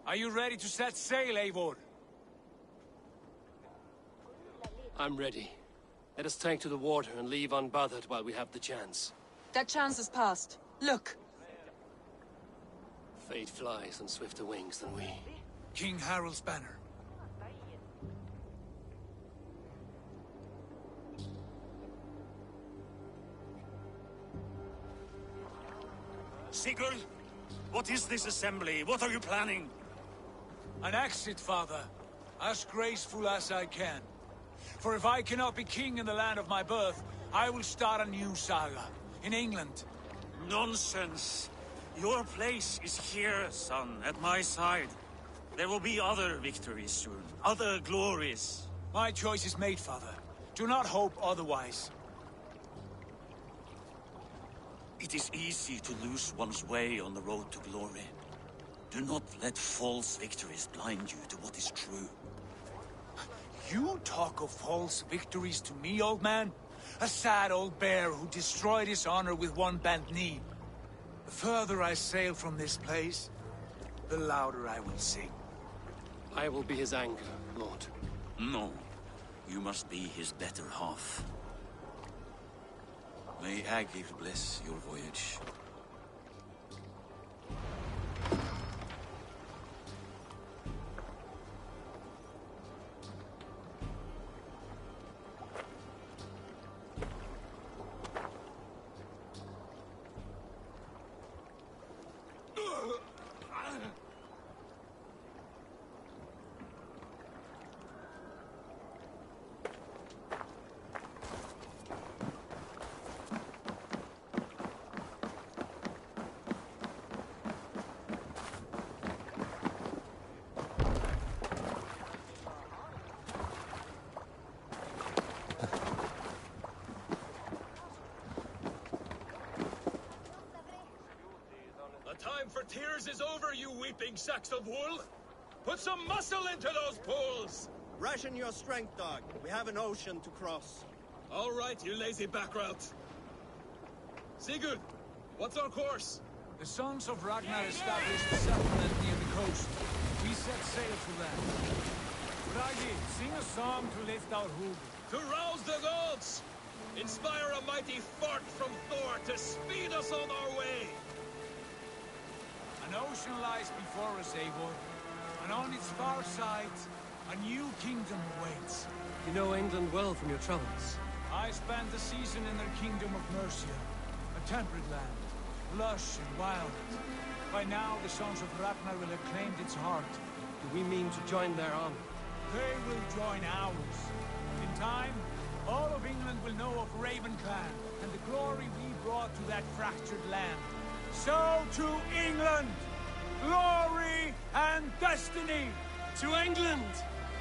Are you ready to set sail, Eivor? I'm ready. Let us take to the water and leave unbothered while we have the chance. That chance is past. Look! Fate flies on swifter wings than we. King Harald's banner. Sigurd, what is this assembly? What are you planning? An exit, father. As graceful as I can. For if I cannot be king in the land of my birth, I will start a new saga. In England. Nonsense. Your place is here, son, at my side. There will be other victories soon. Other glories. My choice is made, father. Do not hope otherwise. It is easy to lose one's way on the road to glory. Do not let false victories blind you to what is true. You talk of false victories to me, old man? A sad old bear who destroyed his honor with one bent knee. The further I sail from this place, the louder I will sing. I will be his anchor, Lord. No. You must be his better half. May Agir bless your voyage. Time for tears is over, you weeping sacks of wool! Put some muscle into those pulls! Ration your strength, dog. We have an ocean to cross. All right, you lazy backrout. Sigurd, what's our course? The sons of Ragnar established a settlement near the coast. We set sail for that. Bragi, sing a song to lift our hood. To rouse the gods! Inspire a mighty fart from Thor to speed us on our way! An ocean lies before us, Eivor, and on its far side, a new kingdom awaits. You know England well from your travels. I spent a season in their kingdom of Mercia, a temperate land, lush and wild. By now, the sons of Ragnar will have claimed its heart. Do we mean to join their army? They will join ours. In time, all of England will know of Raven Clan and the glory we brought to that fractured land. So to England! Glory and destiny! To England!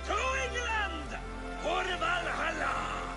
To England! For Valhalla!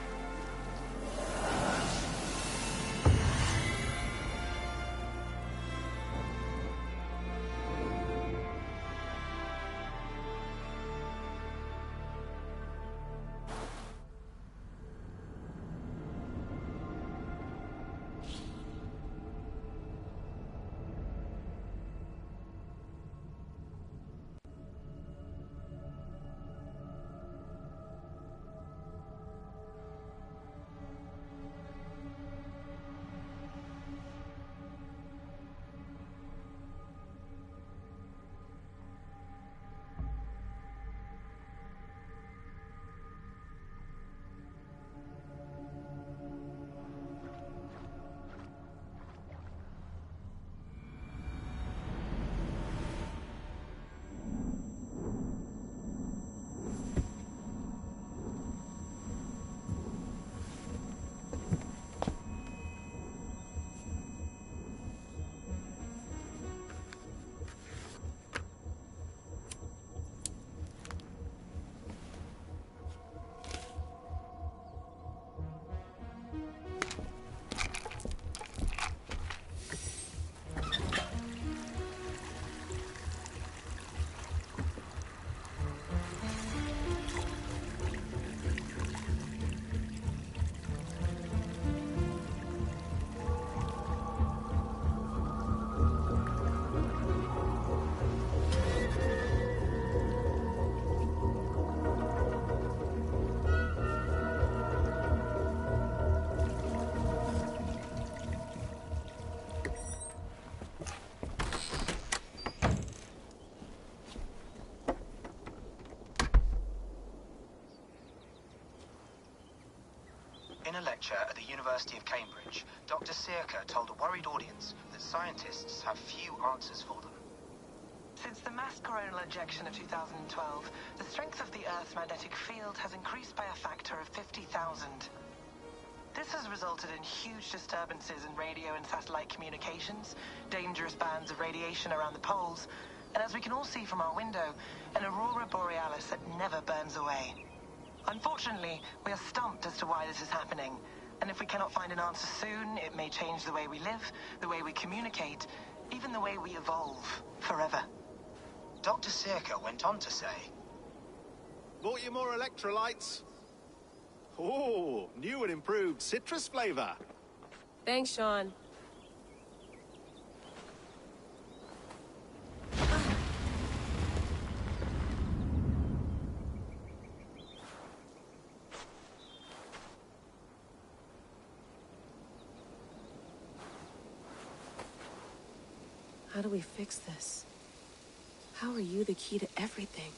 a lecture at the University of Cambridge, Dr. Circa told a worried audience that scientists have few answers for them. Since the mass coronal ejection of 2012, the strength of the Earth's magnetic field has increased by a factor of 50,000. This has resulted in huge disturbances in radio and satellite communications, dangerous bands of radiation around the poles, and as we can all see from our window, an aurora borealis that never burns away. Unfortunately, we are stumped as to why this is happening, and if we cannot find an answer soon, it may change the way we live, the way we communicate, even the way we evolve forever. Dr. Circa went on to say, Bought you more electrolytes? Oh, new and improved citrus flavor. Thanks, Sean. How do we fix this? How are you the key to everything?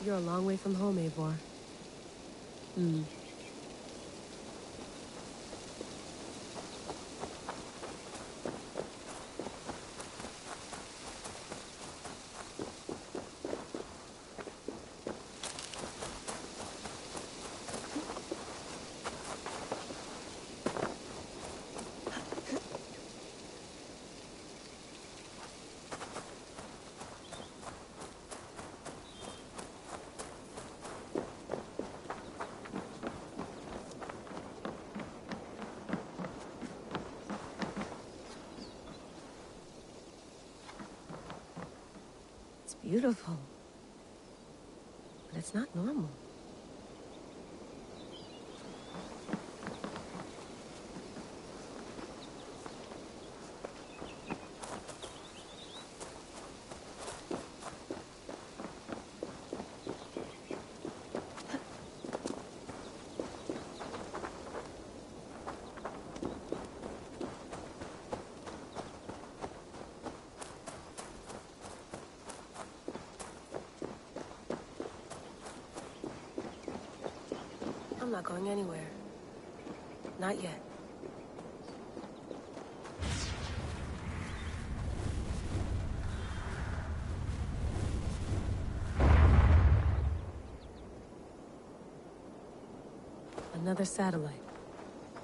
You're a long way from home, Eivor. It's beautiful. But it's not normal. I'm not going anywhere. Not yet. Another satellite.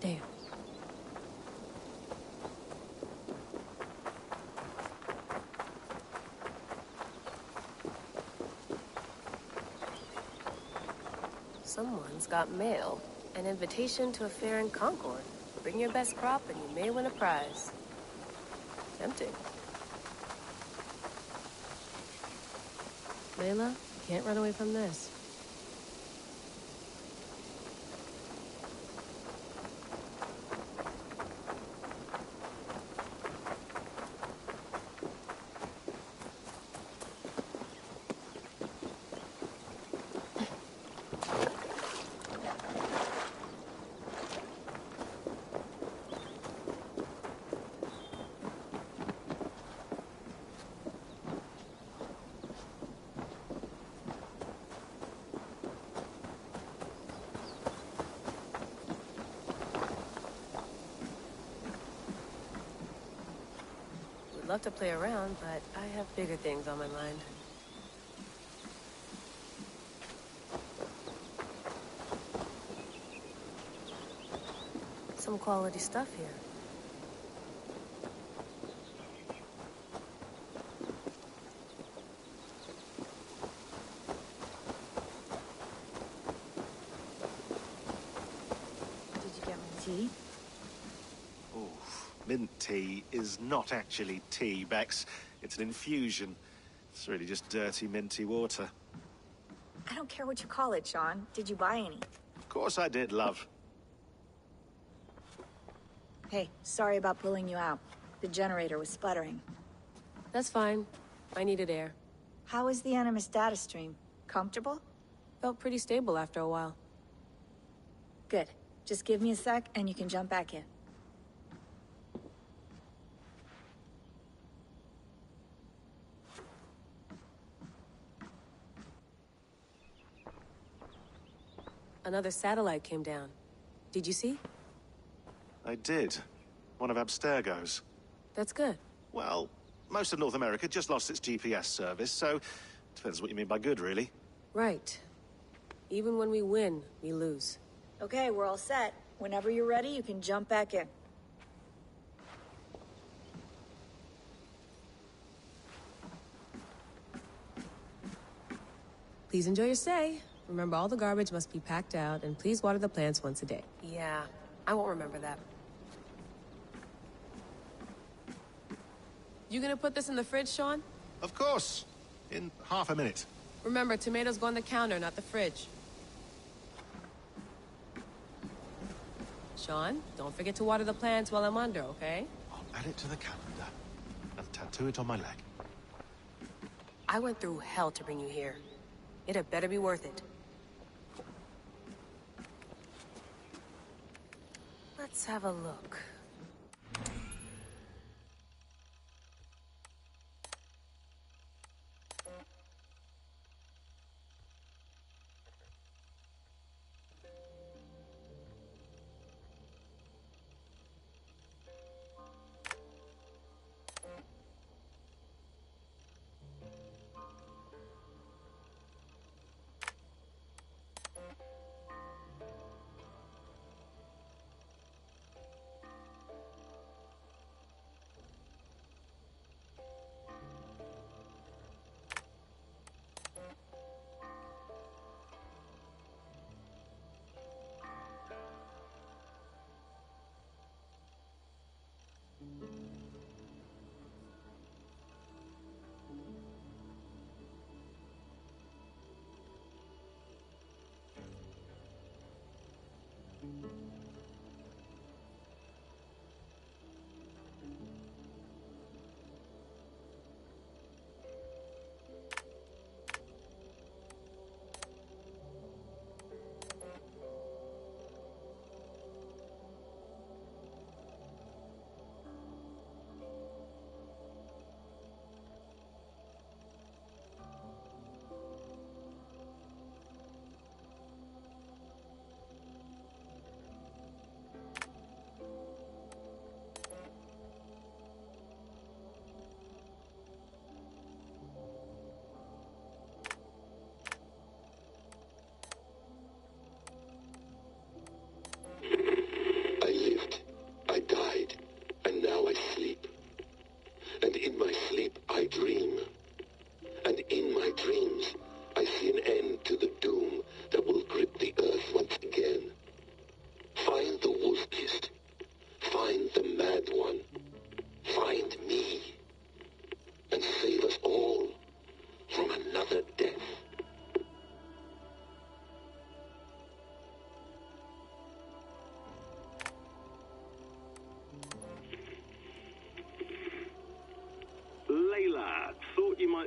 Damn. Someone's got mail. An invitation to a fair in Concord. Bring your best crop and you may win a prize. Tempting. Layla, you can't run away from this. Would love to play around, but I have bigger things on my mind. Some quality stuff here. Did you get my tea? Oh, mint tea is not actually tea, Bex. It's an infusion. It's really just dirty, minty water. I don't care what you call it, Sean. Did you buy any? Of course I did, love. Hey, sorry about pulling you out. The generator was sputtering. That's fine. I needed air. How is the Animus data stream? Comfortable? Felt pretty stable after a while. Good. Just give me a sec and you can jump back in. Another satellite came down. Did you see? I did. One of Abstergo's. That's good. Well, most of North America just lost its GPS service, so depends what you mean by good, really. Right. Even when we win, we lose. Okay, we're all set. Whenever you're ready, you can jump back in. Please enjoy your stay. Remember, all the garbage must be packed out, and please water the plants once a day. Yeah, I won't remember that. You gonna put this in the fridge, Sean? Of course. In half a minute. Remember, tomatoes go on the counter, not the fridge. Sean, don't forget to water the plants while I'm under, okay? I'll add it to the calendar and tattoo it on my leg. I went through hell to bring you here. It had better be worth it. Let's have a look.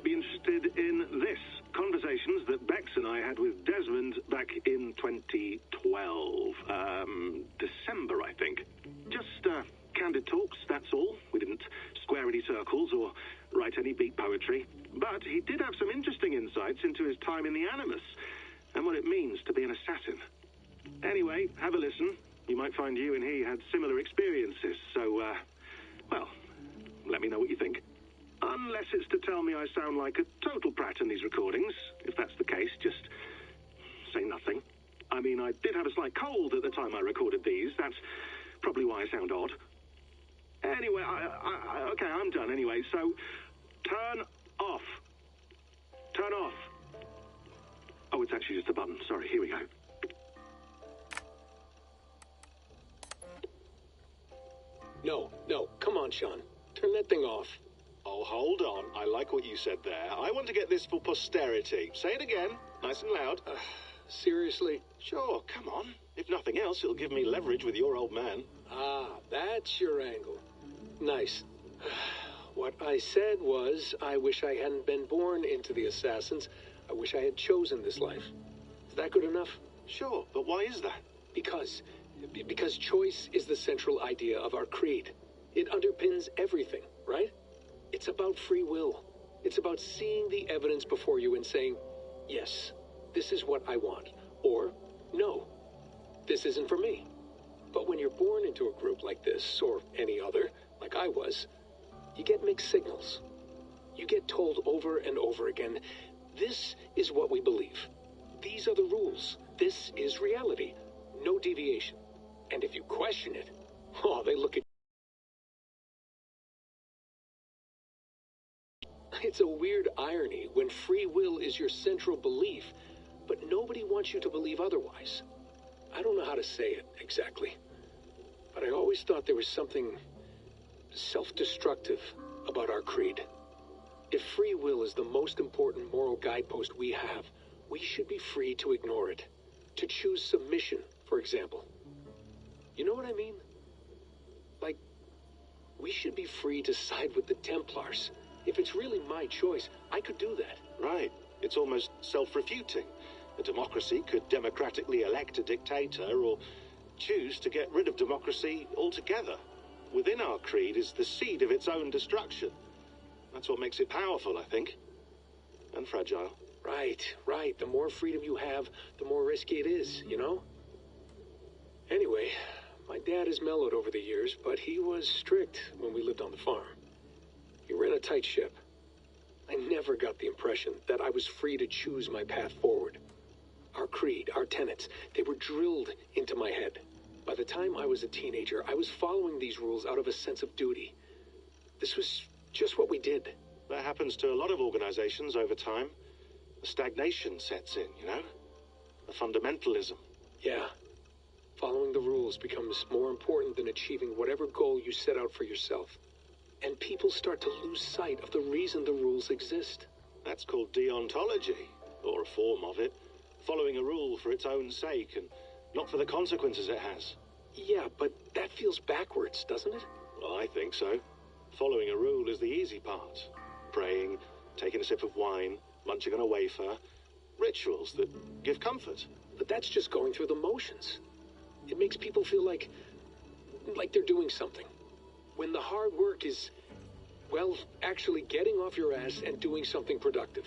Be interested in this. Conversations that Bex and I had with Desmond back in 2012. December, I think. Just candid talks, that's all. We didn't square any circles or write any beat poetry. But he did have some interesting insights into his time in the Animus and what it means to be an assassin. Anyway, have a listen. You might find you and he had similar experiences, so, well, let me know what you think. Unless it's to tell me I sound like a total prat in these recordings. If that's the case, just say nothing. I mean, I did have a slight cold at the time I recorded these. That's probably why I sound odd. Anyway, okay, I'm done anyway, so turn off. Turn off. Oh, it's actually just a button. Sorry, here we go. No, come on, Sean. Turn that thing off. Oh, hold on. I like what you said there. I want to get this for posterity. Say it again, nice and loud. Seriously? Sure, come on. If nothing else, it'll give me leverage with your old man. Ah, that's your angle. Nice. What I said was, I wish I hadn't been born into the Assassins. I wish I had chosen this life. Is that good enough? Sure, but why is that? Because choice is the central idea of our creed. It underpins everything, right? It's about free will. It's about seeing the evidence before you and saying, yes, this is what I want, or no, this isn't for me. But when you're born into a group like this, or any other, like I was, you get mixed signals. You get told over and over again, this is what we believe. These are the rules. This is reality. No deviation. And if you question it, oh, they look at you. It's a weird irony when free will is your central belief, but nobody wants you to believe otherwise. I don't know how to say it exactly, but I always thought there was something self-destructive about our creed. If free will is the most important moral guidepost we have, we should be free to ignore it. To choose submission, for example. You know what I mean? Like, we should be free to side with the Templars. If it's really my choice, I could do that. Right. It's almost self-refuting. A democracy could democratically elect a dictator or choose to get rid of democracy altogether. Within our creed is the seed of its own destruction. That's what makes it powerful, I think. And fragile. Right. The more freedom you have, the more risky it is, you know? Anyway, my dad has mellowed over the years, but he was strict when we lived on the farm. He ran a tight ship. I never got the impression that I was free to choose my path forward. Our creed, our tenets, they were drilled into my head. By the time I was a teenager, I was following these rules out of a sense of duty. This was just what we did. That happens to a lot of organizations over time. A stagnation sets in, you know? A fundamentalism. Yeah. Following the rules becomes more important than achieving whatever goal you set out for yourself. And people start to lose sight of the reason the rules exist. That's called deontology, or a form of it. Following a rule for its own sake and not for the consequences it has. Yeah, but that feels backwards, doesn't it? Well, I think so. Following a rule is the easy part. Praying, taking a sip of wine, munching on a wafer. Rituals that give comfort. But that's just going through the motions. It makes people feel like they're doing something. When the hard work is, well, actually getting off your ass and doing something productive.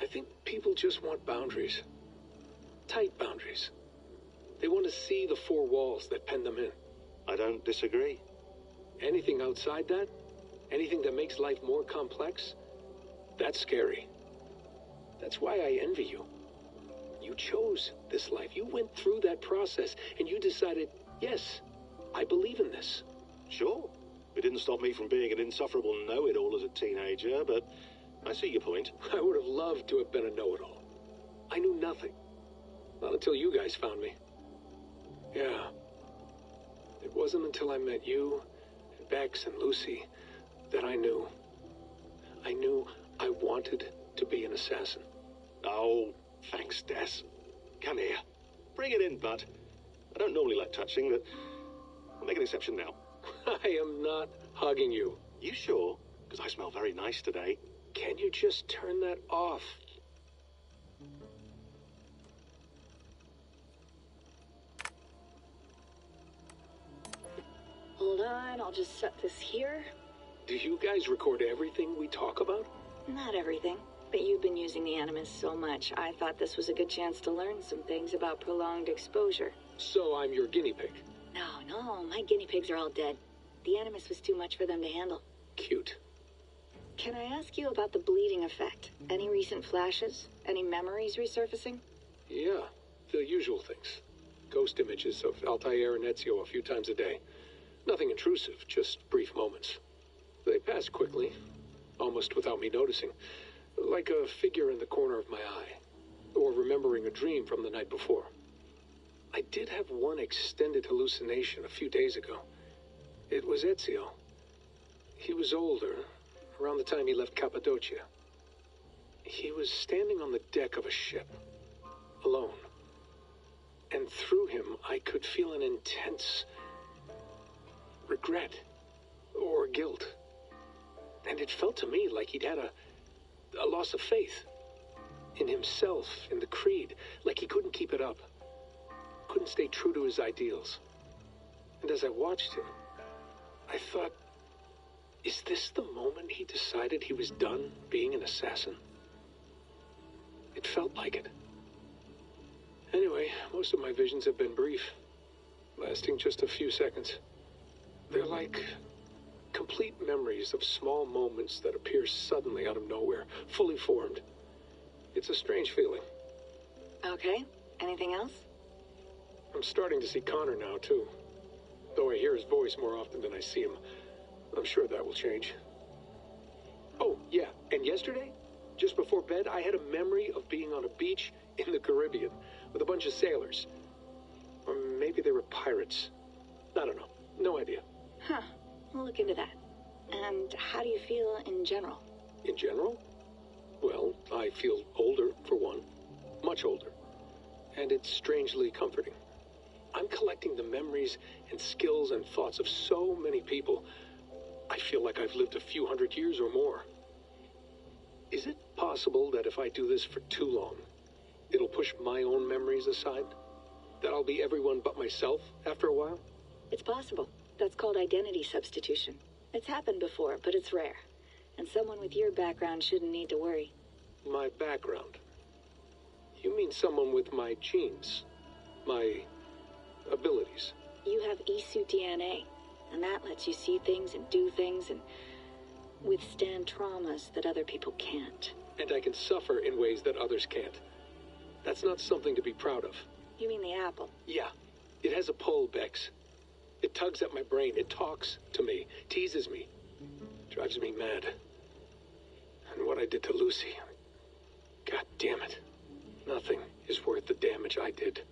I think people just want boundaries. Tight boundaries. They want to see the four walls that pen them in. I don't disagree. Anything outside that, anything that makes life more complex, that's scary. That's why I envy you. You chose this life. You went through that process and you decided, yes, I believe in this. Sure. It didn't stop me from being an insufferable know-it-all as a teenager, but I see your point. I would have loved to have been a know-it-all. I knew nothing. Not until you guys found me. Yeah. It wasn't until I met you, and Bex and Lucy, that I knew. I knew I wanted to be an assassin. Oh, thanks, Des. Come here. Bring it in, bud. I don't normally like touching, but I'll make an exception now. I am not hugging you. You sure? Because I smell very nice today. Can you just turn that off? Hold on, I'll just set this here. Do you guys record everything we talk about? Not everything, but you've been using the Animus so much, I thought this was a good chance to learn some things about prolonged exposure. So I'm your guinea pig? No, my guinea pigs are all dead. The Animus was too much for them to handle. Cute. Can I ask you about the bleeding effect? Any recent flashes? Any memories resurfacing? Yeah, the usual things. Ghost images of Altair and Ezio a few times a day. Nothing intrusive, just brief moments. They pass quickly, almost without me noticing. Like a figure in the corner of my eye. Or remembering a dream from the night before. I did have one extended hallucination a few days ago. It was Ezio. He was older, around the time he left Cappadocia. He was standing on the deck of a ship, alone. And through him, I could feel an intense regret or guilt. And it felt to me like he'd had a loss of faith in himself, in the creed, like he couldn't keep it up. couldn't stay true to his ideals. And as I watched him, I thought, is this the moment he decided he was done being an assassin? It felt like it. Anyway, most of my visions have been brief, lasting just a few seconds. They're like complete memories of small moments that appear suddenly out of nowhere, fully formed. It's a strange feeling. Okay. Anything else? I'm starting to see Connor now, too. Though I hear his voice more often than I see him, I'm sure that will change. Oh, yeah, and yesterday, just before bed, I had a memory of being on a beach in the Caribbean with a bunch of sailors. Or maybe they were pirates. I don't know. No idea. Huh. We'll look into that. And how do you feel in general? In general? Well, I feel older, for one. Much older. And it's strangely comforting. I'm collecting the memories and skills and thoughts of so many people. I feel like I've lived a few hundred years or more. Is it possible that if I do this for too long, it'll push my own memories aside? That I'll be everyone but myself after a while? It's possible. That's called identity substitution. It's happened before, but it's rare. And someone with your background shouldn't need to worry. My background? You mean someone with my genes? My abilities? You have Isu DNA, and that lets you see things and do things and withstand traumas that other people can't. And I can suffer in ways that others can't. That's not something to be proud of. You mean the apple? Yeah. It has a pull, Bex. It tugs at my brain. It talks to me. Teases me. Drives me mad. And what I did to Lucy... God damn it. Nothing is worth the damage I did.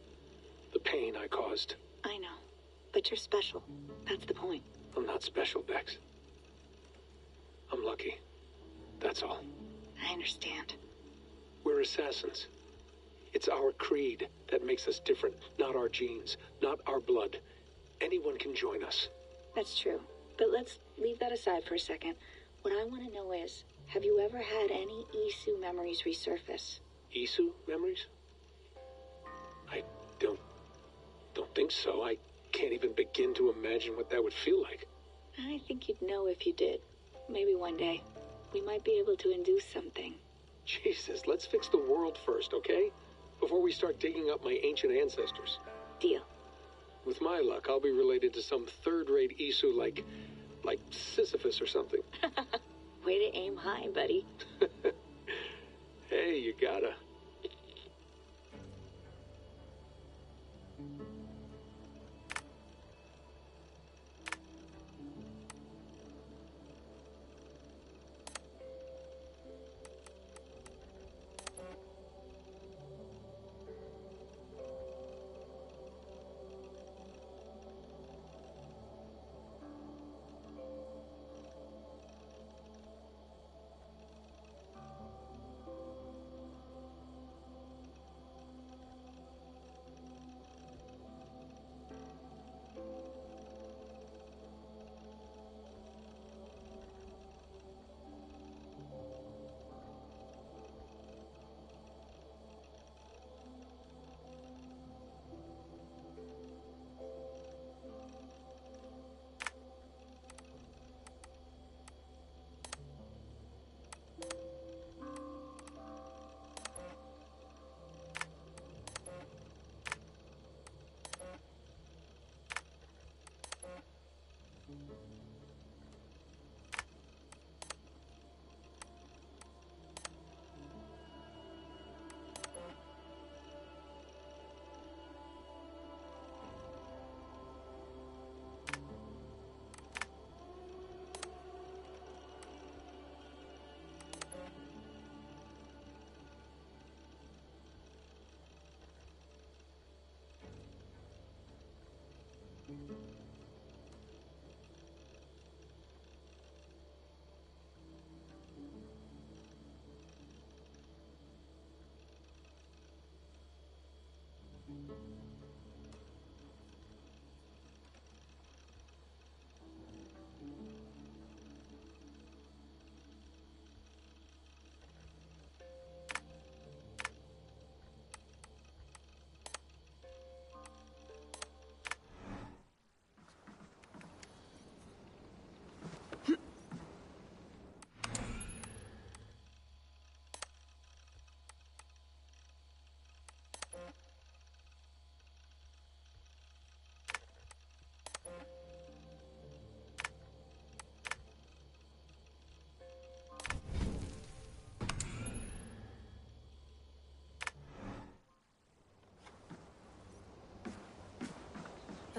The pain I caused. I know. But you're special. That's the point. I'm not special, Bex. I'm lucky. That's all. I understand. We're assassins. It's our creed that makes us different, not our genes, not our blood. Anyone can join us. That's true. But let's leave that aside for a second. What I want to know is, have you ever had any Isu memories resurface? Isu memories? I don't think so. I can't even begin to imagine what that would feel like. I think you'd know if you did. Maybe one day, we might be able to induce something. Jesus, let's fix the world first, okay? Before we start digging up my ancient ancestors. Deal. With my luck, I'll be related to some third-rate Isu like Sisyphus or something. Way to aim high, buddy. Hey, you gotta.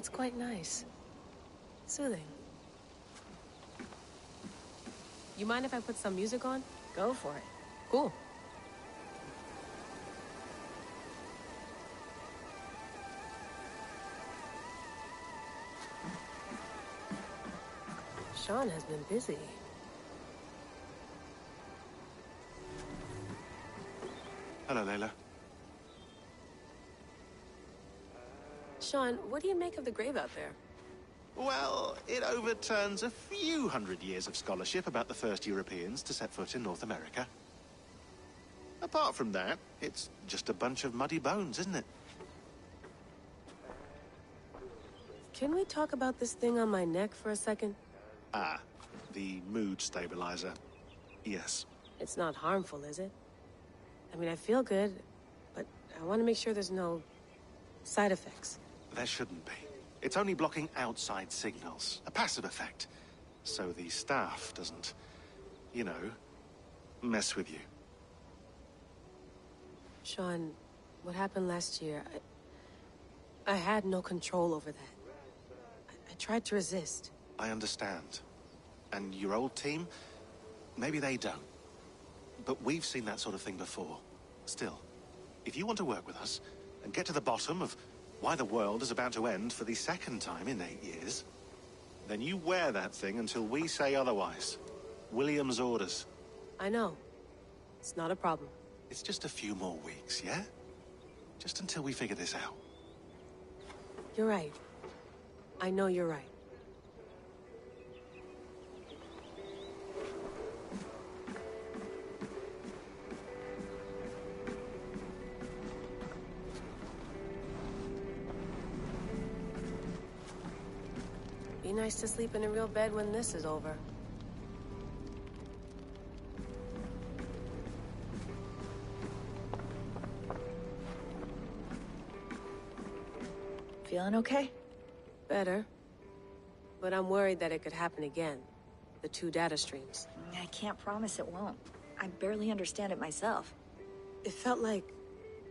That's quite nice. Soothing. You mind if I put some music on? Go for it. Cool. Sean has been busy. Hello, Layla. Sean, what do you make of the grave out there? Well, it overturns a few hundred years of scholarship about the first Europeans to set foot in North America. Apart from that, it's just a bunch of muddy bones, isn't it? Can we talk about this thing on my neck for a second? Ah, the mood stabilizer. Yes. It's not harmful, is it? I mean, I feel good, but I want to make sure there's no side effects. There shouldn't be. It's only blocking outside signals, a passive effect. So the staff doesn't, you know, mess with you. Sean, what happened last year, I had no control over that. I tried to resist. I understand. And your old team, maybe they don't. But we've seen that sort of thing before. Still, if you want to work with us and get to the bottom of why the world is about to end for the second time in 8 years, then you wear that thing until we say otherwise. William's orders. I know. It's not a problem. It's just a few more weeks, yeah? Just until we figure this out. You're right. I know you're right. Be nice to sleep in a real bed when this is over. Feeling okay? Better. But I'm worried that it could happen again. The 2 data streams. I can't promise it won't. I barely understand it myself. It felt like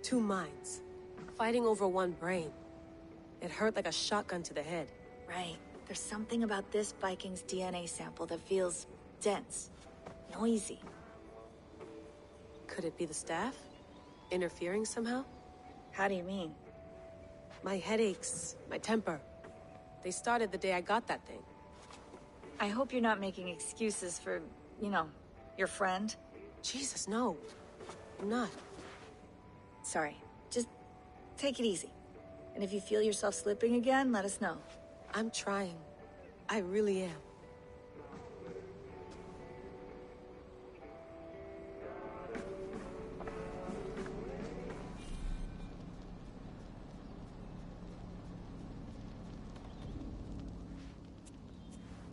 2 minds, fighting over 1 brain. It hurt like a shotgun to the head. Right. There's something about this Viking's DNA sample that feels dense, noisy. Could it be the staff? Interfering somehow? How do you mean? My headaches, my temper. They started the day I got that thing. I hope you're not making excuses for, you know, your friend. Jesus, no. I'm not. Sorry. Just take it easy. And if you feel yourself slipping again, let us know. I'm trying. I really am.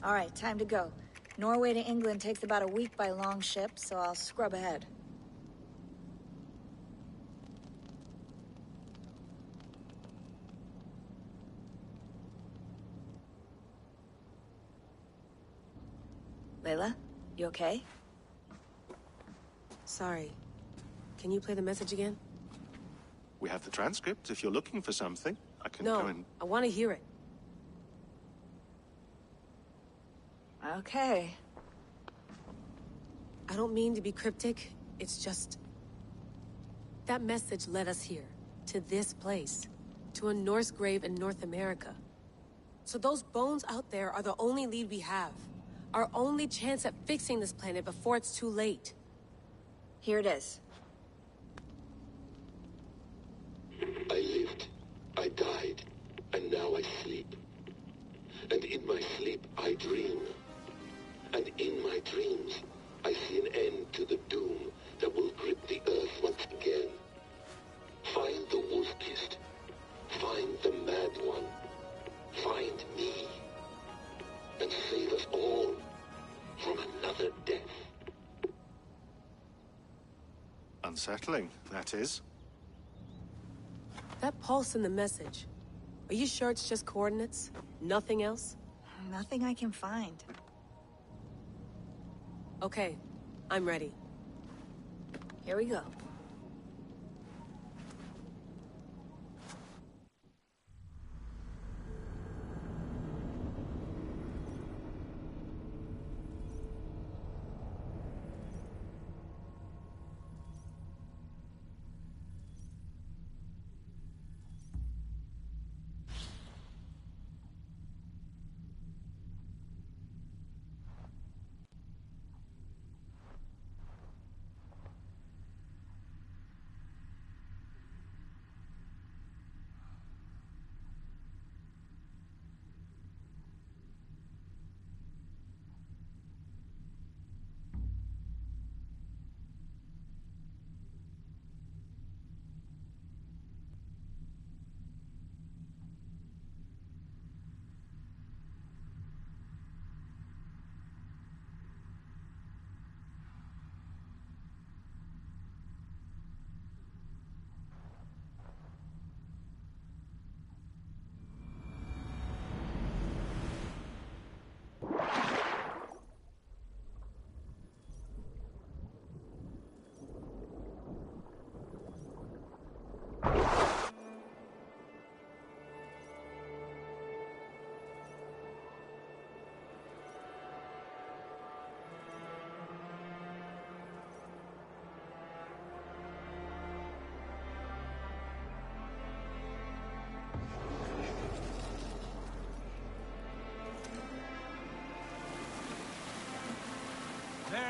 All right, time to go. Norway to England takes about a week by long ship, so I'll scrub ahead. Layla, you okay? Sorry. Can you play the message again? We have the transcript. If you're looking for something, I can No, go and... I want to hear it. Okay. I don't mean to be cryptic. It's just... that message led us here. To this place. To a Norse grave in North America. So those bones out there are the only lead we have. Our only chance at fixing this planet before it's too late. Here it is. I lived, I died, and now I sleep. And in my sleep I dream. And in my dreams I see an end to the doom that will grip the earth once again. Find the wolf-kissed. Find the mad one. Find me. And save us all from another death. Unsettling, that is. That pulse in the message. Are you sure it's just coordinates? Nothing else? Nothing I can find. Okay, I'm ready. Here we go.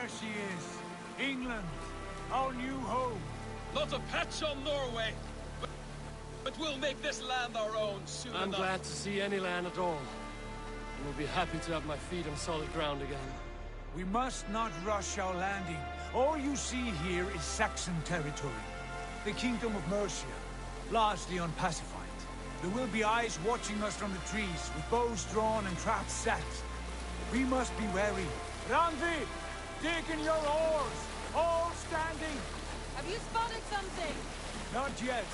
There she is. England, our new home. Not a patch on Norway, but we'll make this land our own soon enough. I'm glad to see any land at all. And will be happy to have my feet on solid ground again. We must not rush our landing. All you see here is Saxon territory. The Kingdom of Mercia, largely unpacified. There will be eyes watching us from the trees, with bows drawn and traps set. We must be wary. Randvi, dig in your oars! All standing! Have you spotted something? Not yet.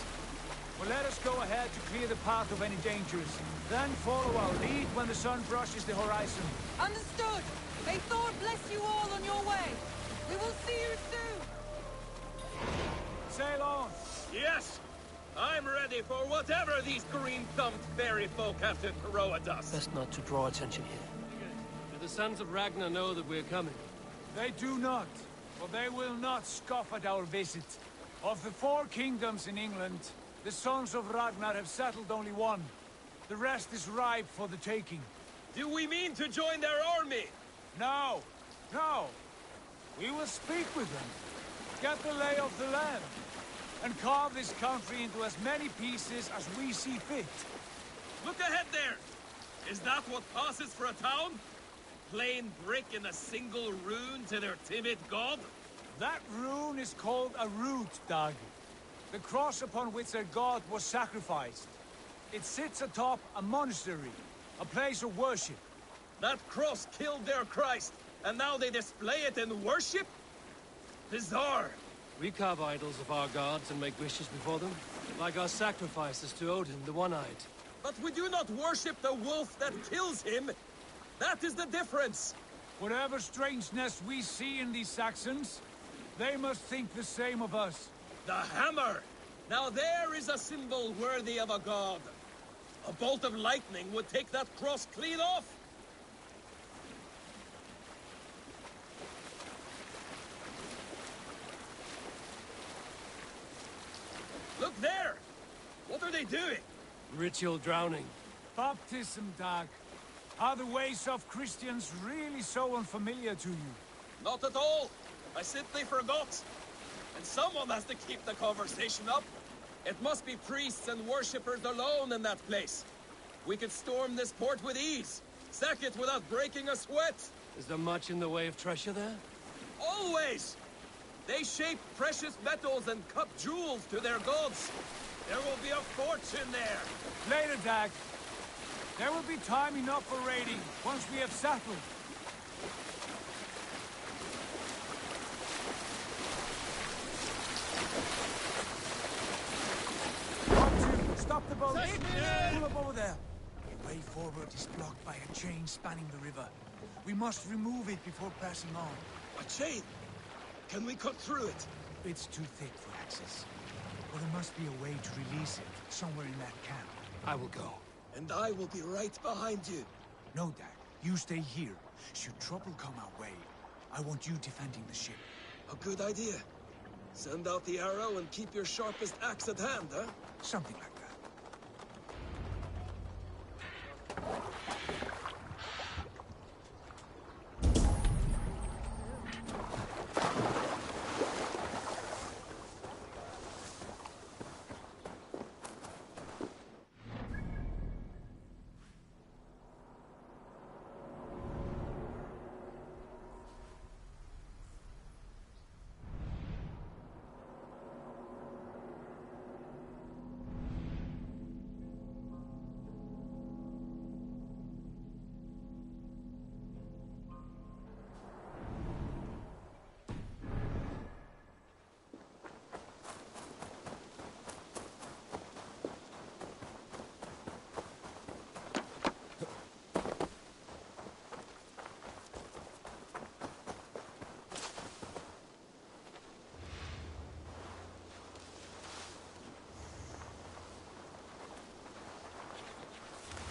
Well, let us go ahead to clear the path of any dangers. Then follow our lead when the sun brushes the horizon. Understood! May Thor bless you all on your way! We will see you soon! Sail on! Yes! I'm ready for whatever these green-thumbed fairy folk have to throw at us. Best not to draw attention here. Do the sons of Ragnar know that we're coming? They do not, for they will not scoff at our visit. Of the 4 kingdoms in England, the sons of Ragnar have settled only one. The rest is ripe for the taking. Do we mean to join their army? No, no. We will speak with them, get the lay of the land, and carve this country into as many pieces as we see fit. Look ahead there! Is that what passes for a town? Plain brick in a single rune to their timid god? That rune is called a root, Dag. The cross upon which their god was sacrificed. It sits atop a monastery, a place of worship. That cross killed their Christ, and now they display it in worship? Bizarre. We carve idols of our gods and make wishes before them, like our sacrifices to Odin, the One-Eyed. But we do not worship the wolf that kills him. That is the difference. Whatever strangeness we see in these Saxons, they must think the same of us. The hammer! Now there is a symbol worthy of a god. A bolt of lightning would take that cross clean off. Look there! What are they doing? Ritual drowning. Baptism, Dag. Are the ways of Christians really so unfamiliar to you? Not at all. I simply forgot. And someone has to keep the conversation up. It must be priests and worshippers alone in that place. We could storm this port with ease. Sack it without breaking a sweat. Is there much in the way of treasure there? Always! They shape precious metals and cut jewels to their gods. There will be a fortune there. Later, Dag. There will be time enough for raiding once we have settled. Stop the boat! Pull up over there. The way forward is blocked by a chain spanning the river. We must remove it before passing on. A chain? Can we cut through it? It's too thick for access. But there must be a way to release it, somewhere in that camp. I will go. And I will be right behind you. No, Dag. You stay here. Should trouble come our way, I want you defending the ship. A good idea. Send out the arrow and keep your sharpest axe at hand, huh? Something like that.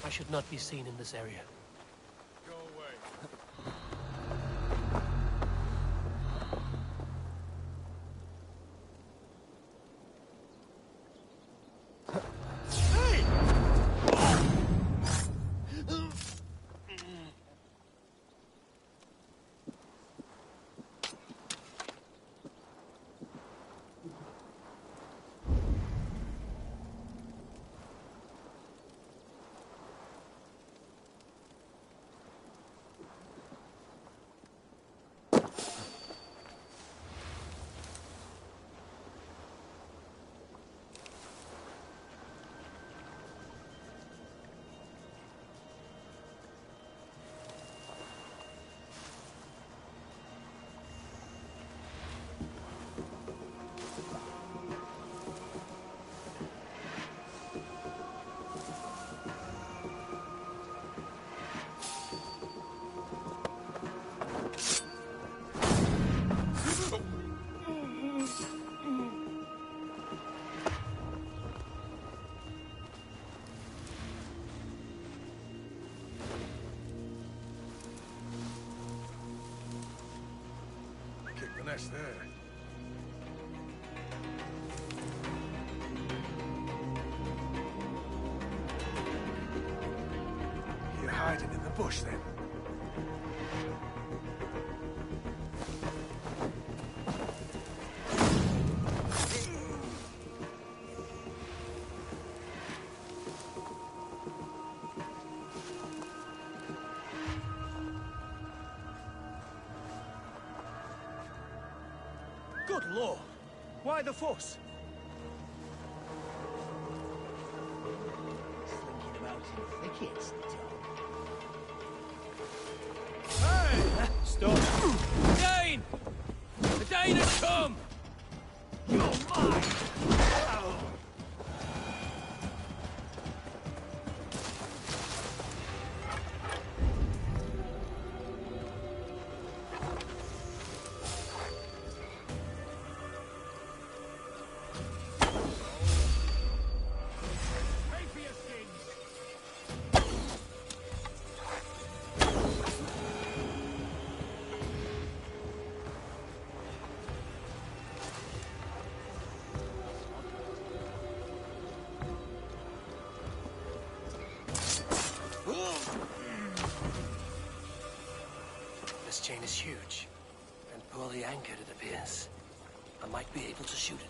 I should not be seen in this area. Go away. best there. You're hiding in the bush, then? Good lord! Why the fuss? Slinking about in thickets, Hey! Stop! Dane! The Dane has come! You're mine! This chain is huge, and poorly anchored, it appears. I might be able to shoot it.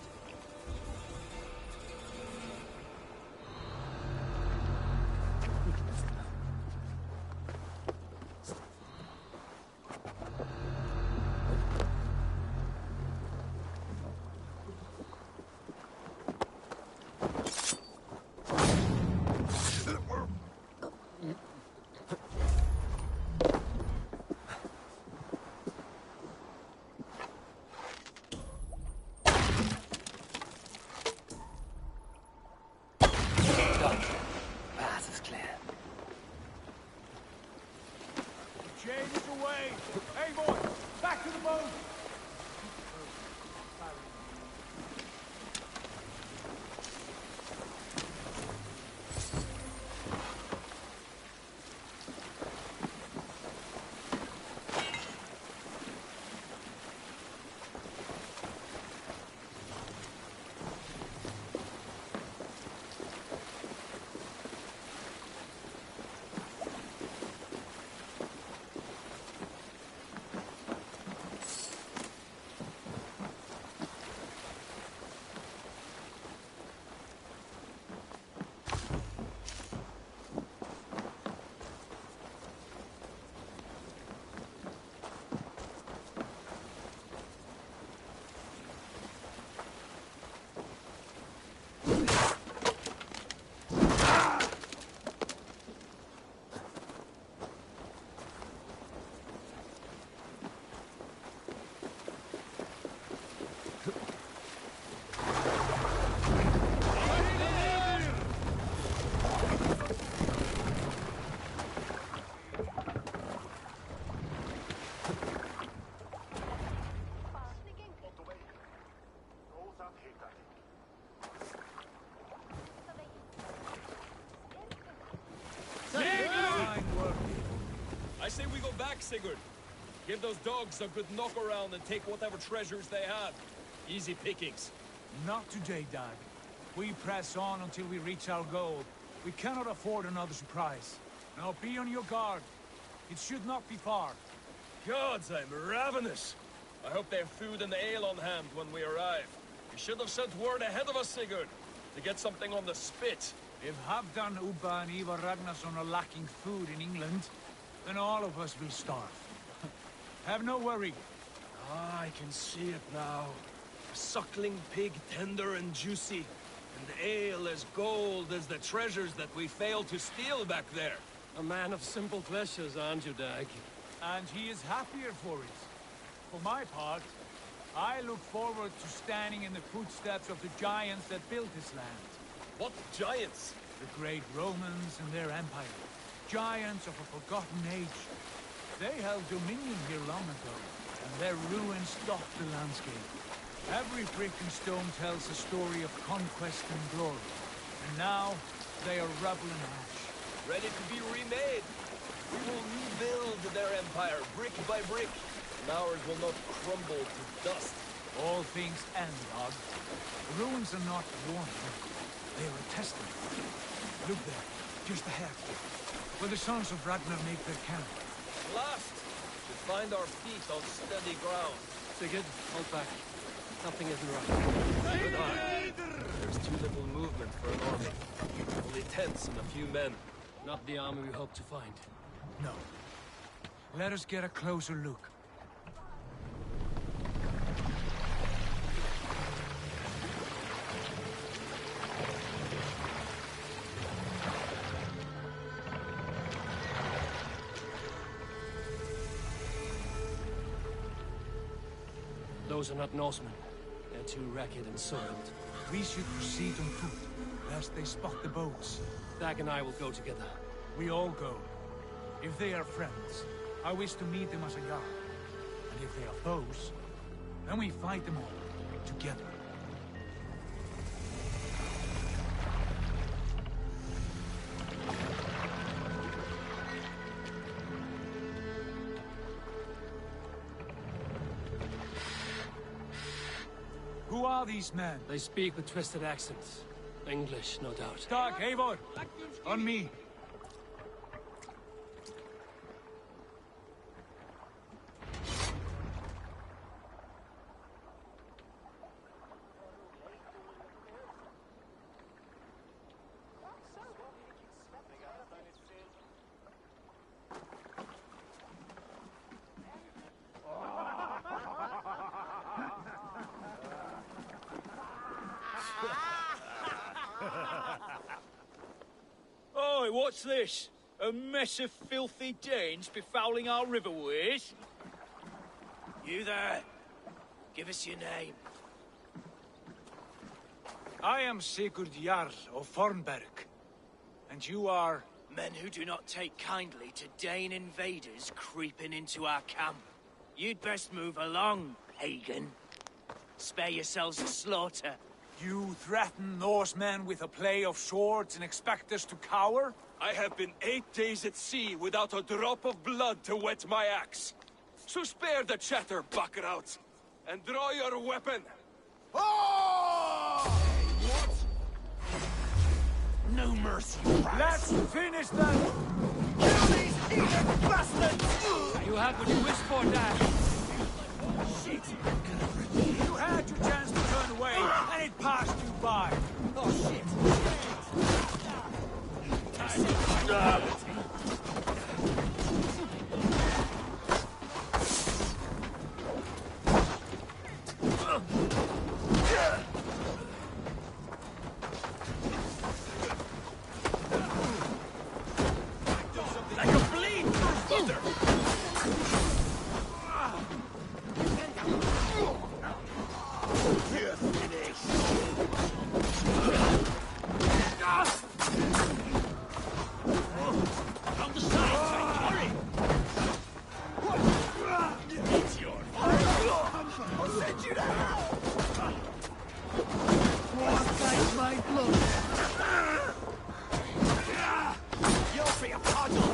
I say we go back, Sigurd. Give those dogs a good knock around and take whatever treasures they have. Easy pickings. Not today, Dag. We press on until we reach our goal. We cannot afford another surprise. Now be on your guard. It should not be far. Gods, I'm ravenous. I hope they have food and ale on hand when we arrive. You should have sent word ahead of us, Sigurd, to get something on the spit. If Halfdan, Ubba and Ivar Ragnarsson are lacking food in England, then all of us will starve. Have no worry. Ah, I can see it now. A suckling pig, tender and juicy. And ale as gold as the treasures that we failed to steal back there. A man of simple pleasures, aren't you, Dag? And he is happier for it. For my part, I look forward to standing in the footsteps of the giants that built this land. What giants? The great Romans and their empire. Giants of a forgotten age. They held dominion here long ago, and their ruins dot the landscape. Every brick and stone tells a story of conquest and glory. And now, they are rubble and ash. Ready to be remade. We will rebuild their empire brick by brick. and ours will not crumble to dust. All things end, God. The ruins are not warning. They are a testament. Look there, just ahead. Where the sons of Ragnar make their camp. Last, we find our feet on steady ground. Sigurd, hold back. Something isn't right. Good eye. There's too little movement for an army. Only tents and a few men. Not the army we hope to find. No. Let us get a closer look. Those are not Norsemen. They're too ragged and soiled. We should proceed on foot, lest they spot the boats. Dag and I will go together. We all go. If they are friends, I wish to meet them as a yard. And if they are foes, then we fight them all, together. Who are these men? They speak with twisted accents. English, no doubt. Dag, Eivor! On me! Oi, what's this? A mess of filthy Danes befouling our riverways? You there. Give us your name. I am Sigurd Jarl of Fornberg. And you are... Men who do not take kindly to Dane invaders creeping into our camp. You'd best move along, pagan. Spare yourselves a slaughter. You threaten Norsemen with a play of swords and expect us to cower? I have been 8 days at sea without a drop of blood to wet my axe. So spare the chatter, buckerouts, and draw your weapon. Oh! What? No mercy, rats. Let's finish them! Kill these heathen bastards! You had what you wished for, Dad. Shit! You had your chance to turn away, and it passed you by. Oh, shit! Like a bleed through butter! You're finished! From the side, hurry! It's your I'll send you to hell! What takes my blood? You'll be a puddle!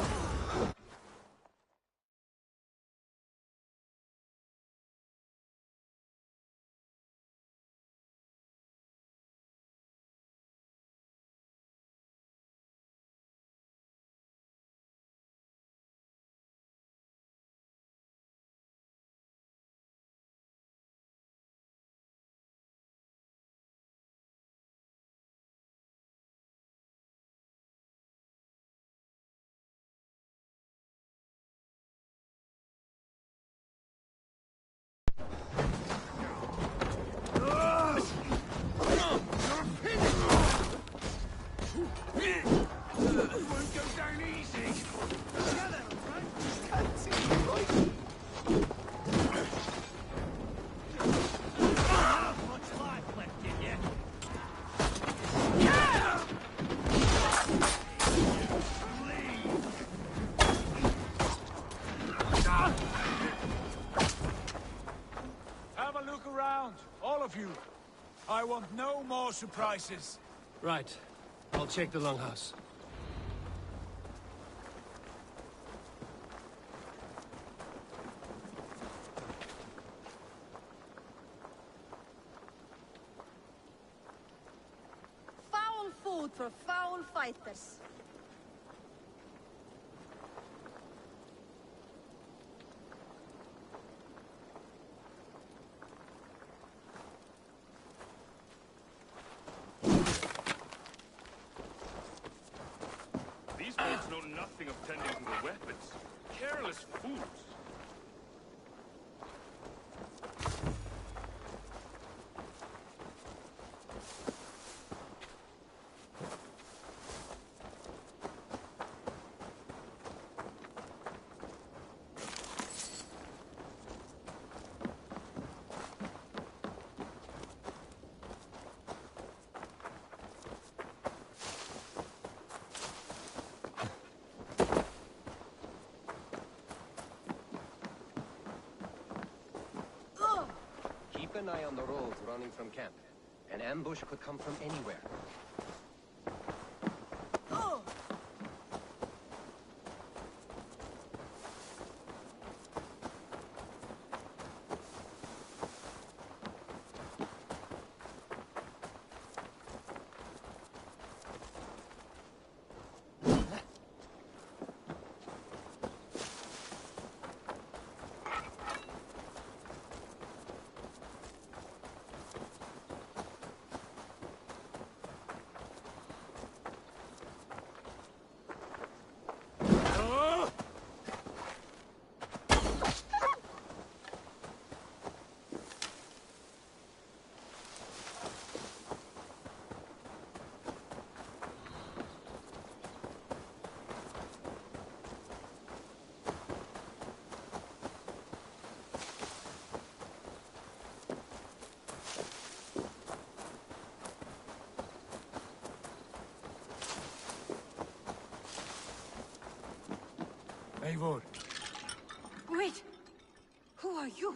Have a look around, all of you. I want no more surprises. Right. I'll check the longhouse. food for foul fighters. These folks know nothing of tending to their weapons. Careless fools. Keep an eye on the roads running from camp. An ambush could come from anywhere. Eivor. Wait! Who are you?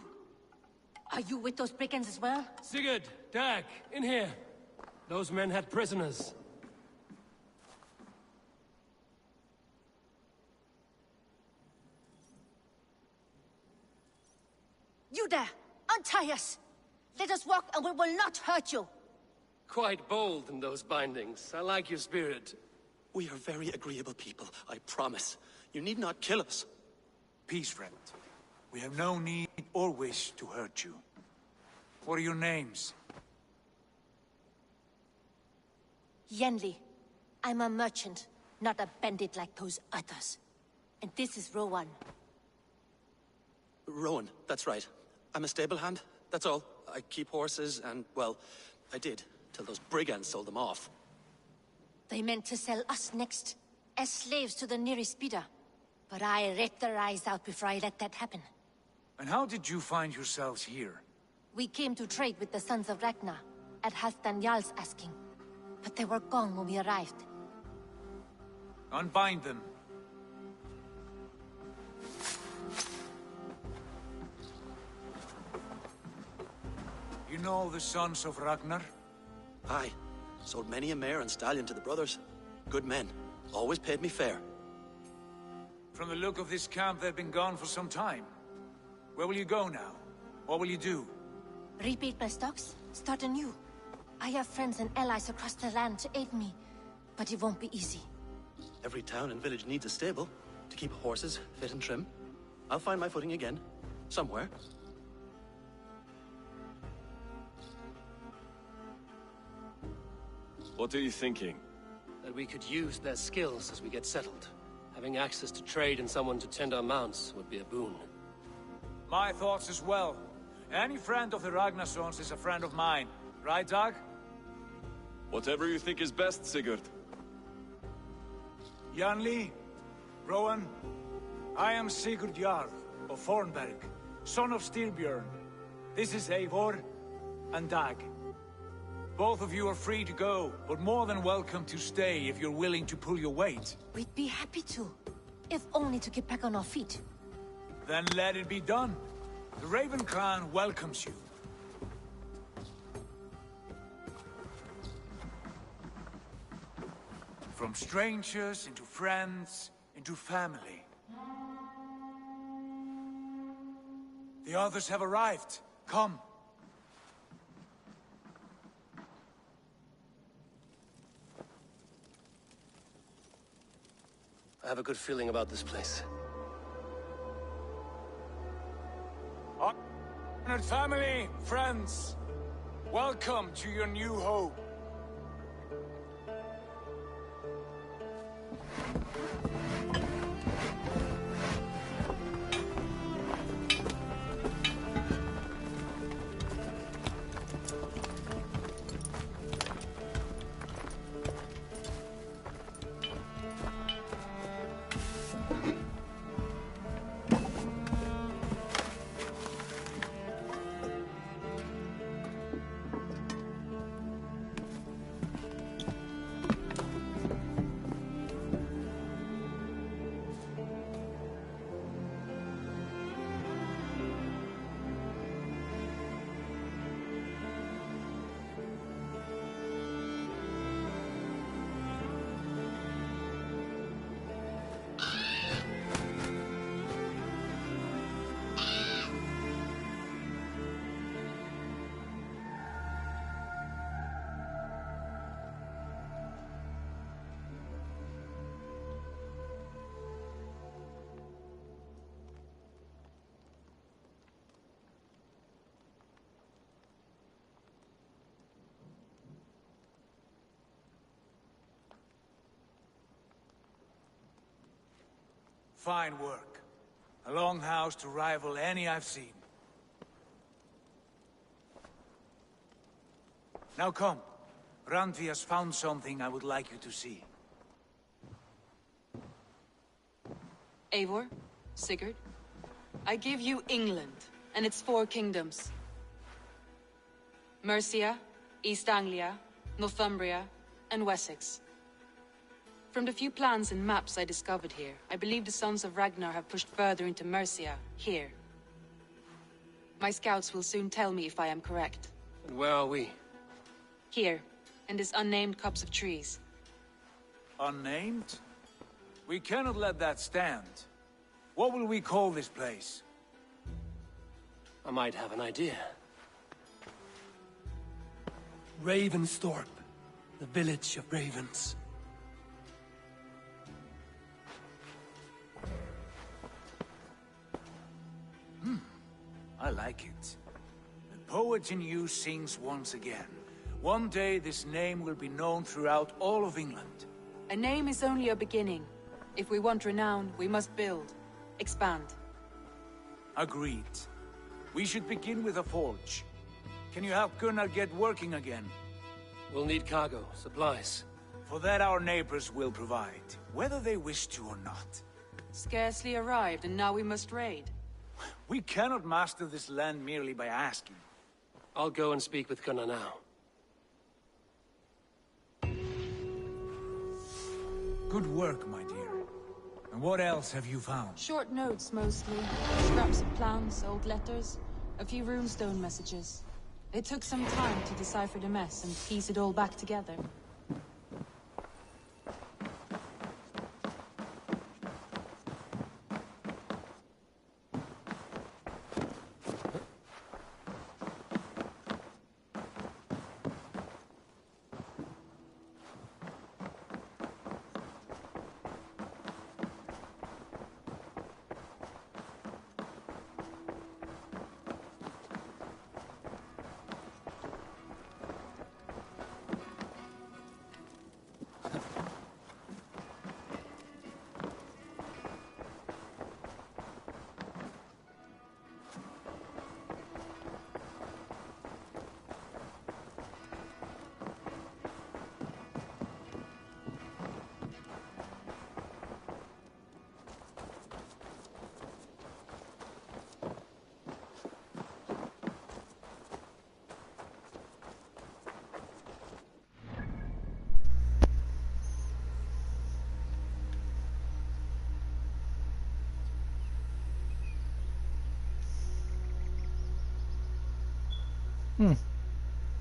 Are you with those brigands as well? Sigurd, Dag, in here. Those men had prisoners. You there! Untie us! Let us walk and we will not hurt you! Quite bold in those bindings. I like your spirit. We are very agreeable people, I promise. You need not kill us. Peace, friend. We have no need or wish to hurt you. What are your names? Yenli. I'm a merchant, not a bandit like those others. And this is Rowan. Rowan, that's right. I'm a stable hand, that's all. I keep horses and, well, I did, till those brigands sold them off. They meant to sell us next, as slaves to the nearest bidder. But I ripped their eyes out before I let that happen. And how did you find yourselves here? We came to trade with the Sons of Ragnar, at Halfdan Jarl's asking. But they were gone when we arrived. Unbind them. You know the Sons of Ragnar? Aye. Sold many a mare and stallion to the brothers. Good men. Always paid me fair. From the look of this camp, they've been gone for some time. Where will you go now? What will you do? Rebuild my stocks, start anew. I have friends and allies across the land to aid me, but it won't be easy. Every town and village needs a stable to keep horses fit and trim. I'll find my footing again. Somewhere. What are you thinking? That we could use their skills as we get settled. Having access to trade and someone to tend our mounts would be a boon. My thoughts as well. Any friend of the Ragnarsons is a friend of mine. Right, Dag? Whatever you think is best, Sigurd. Janli, Rowan, I am Sigurd Jarl of Fornberg, son of Styrbjörn. This is Eivor and Dag. Both of you are free to go, but more than welcome to stay if you're willing to pull your weight. We'd be happy to, if only to get back on our feet. Then let it be done. The Raven clan welcomes you. From strangers into friends, into family. The others have arrived. Come. I have a good feeling about this place. Honored family, friends, welcome to your new home. Fine work. A longhouse to rival any I've seen. Now come. Randvi has found something I would like you to see. Eivor, Sigurd, I give you England and its 4 kingdoms. Mercia, East Anglia, Northumbria, and Wessex. From the few plans and maps I discovered here, I believe the Sons of Ragnar have pushed further into Mercia, here. My scouts will soon tell me if I am correct. And where are we? Here, in this unnamed copse of trees. Unnamed? We cannot let that stand. What will we call this place? I might have an idea. Ravensthorpe, the village of ravens. I like it. The poet in you sings once again. One day this name will be known throughout all of England. A name is only a beginning. If we want renown, we must build. Expand. Agreed. We should begin with a forge. Can you help Gunnar get working again? We'll need cargo, supplies. For that our neighbors will provide, whether they wish to or not. Scarcely arrived, and now we must raid. We cannot master this land merely by asking. I'll go and speak with Gunnar now. Good work, my dear. And what else have you found? Short notes, mostly. Scraps of plans, old letters, a few runestone messages. It took some time to decipher the mess and piece it all back together.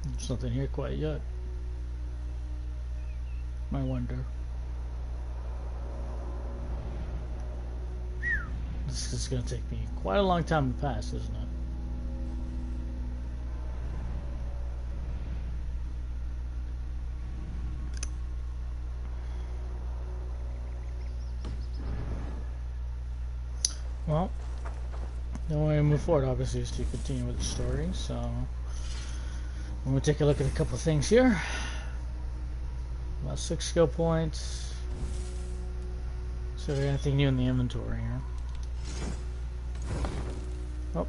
There's nothing here quite yet. I wonder. This is gonna take me quite a long time to pass, isn't it? Well, the only way to move forward, obviously, is to continue with the story. So, we'll take a look at a couple of things here. About 6 skill points. So, there's anything new in the inventory here? Oh.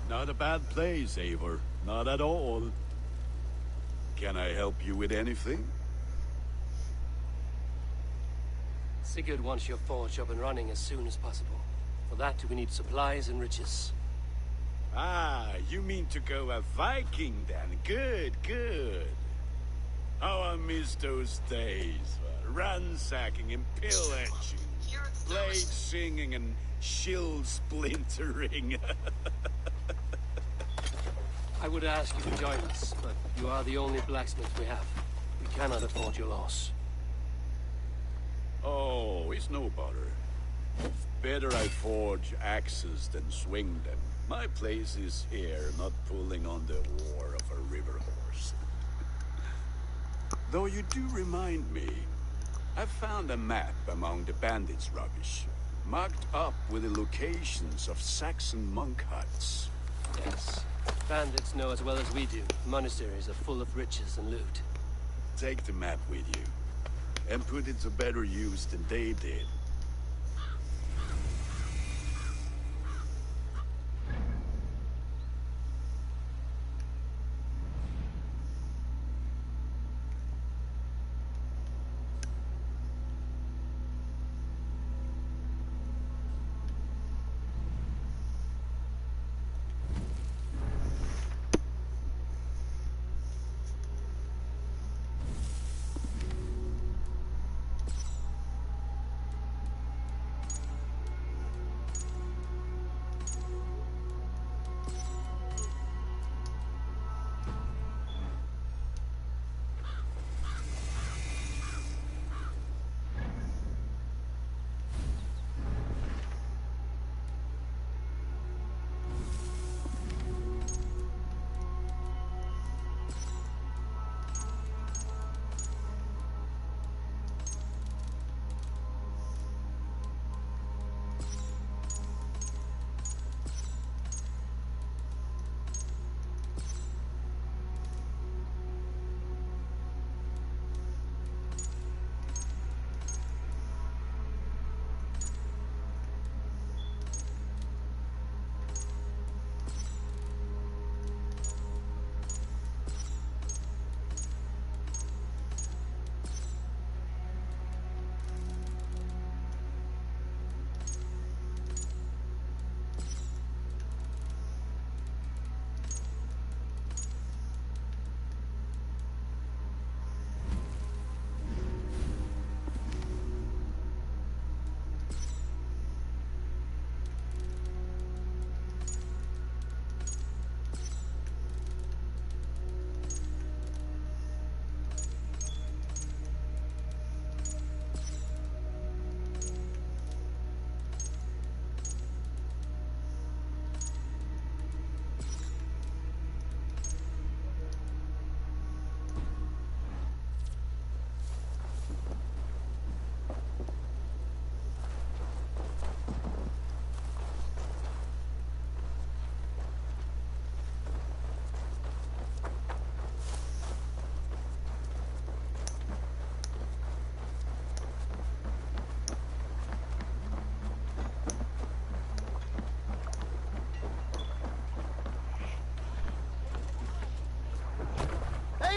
Not a bad place, Eivor. Not at all. Can I help you with anything? Sigurd wants your forge up and running as soon as possible. For that, we need supplies and riches. Ah, you mean to go a Viking then? Good, good. How I miss those days. Ransacking and pillaging. Blade singing and shield splintering. I would ask you to join us, but you are the only blacksmith we have. We cannot afford your loss. Oh, it's no bother. Better I forge axes than swing them. My place is here, not pulling on the war of a river horse. Though you do remind me, I found a map among the bandits' rubbish, marked up with the locations of Saxon monk huts. Yes. Bandits know as well as we do. Monasteries are full of riches and loot. Take the map with you, and put it to better use than they did.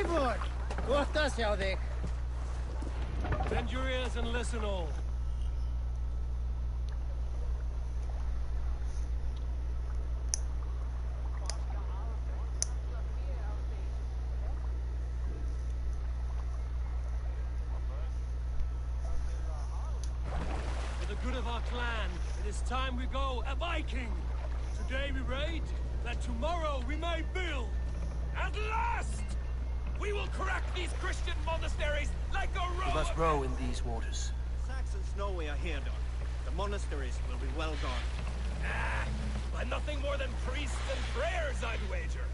Eivor! What does hjá þig? Bend your ears and listen all. For the good of our clan, it is time we go a Viking. Today we raid, that tomorrow we may build. At last! We will crack these Christian monasteries like a row. We must row in these waters. Saxons know we are here, Don. The monasteries will be well guarded. By nothing more than priests and prayers, I'd wager.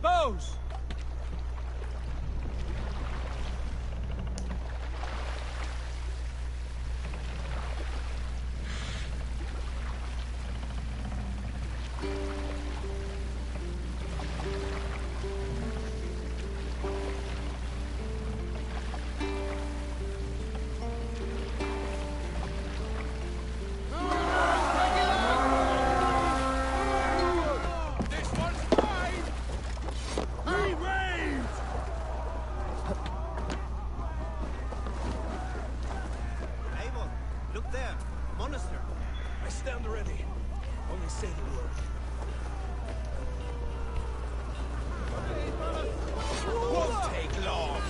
Bows! Eivor, look there. Monastery. I stand ready. Only say the word. Won't take long.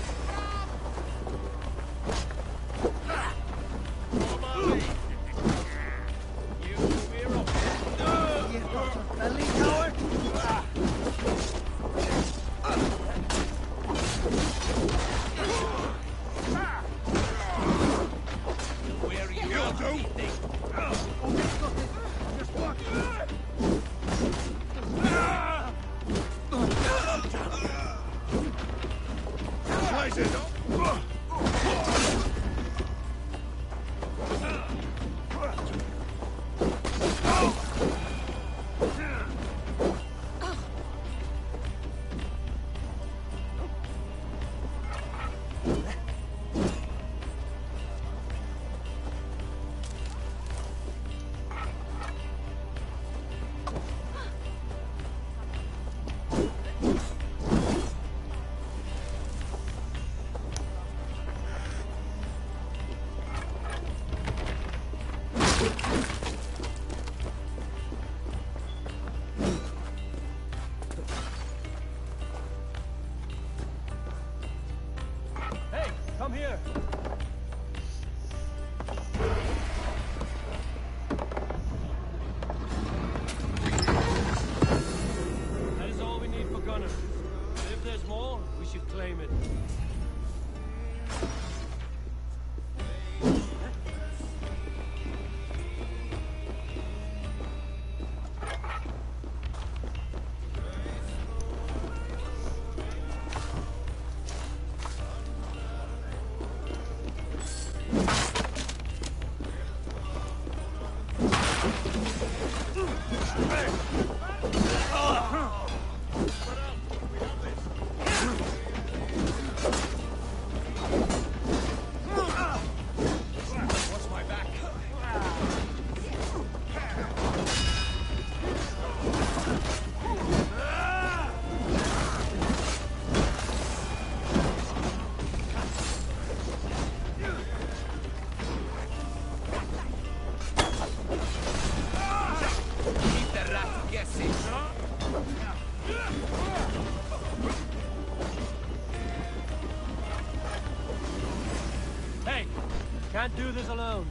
Hey, come here. That is all we need for gunners. But if there's more, we should claim it. Hey, can't do this alone.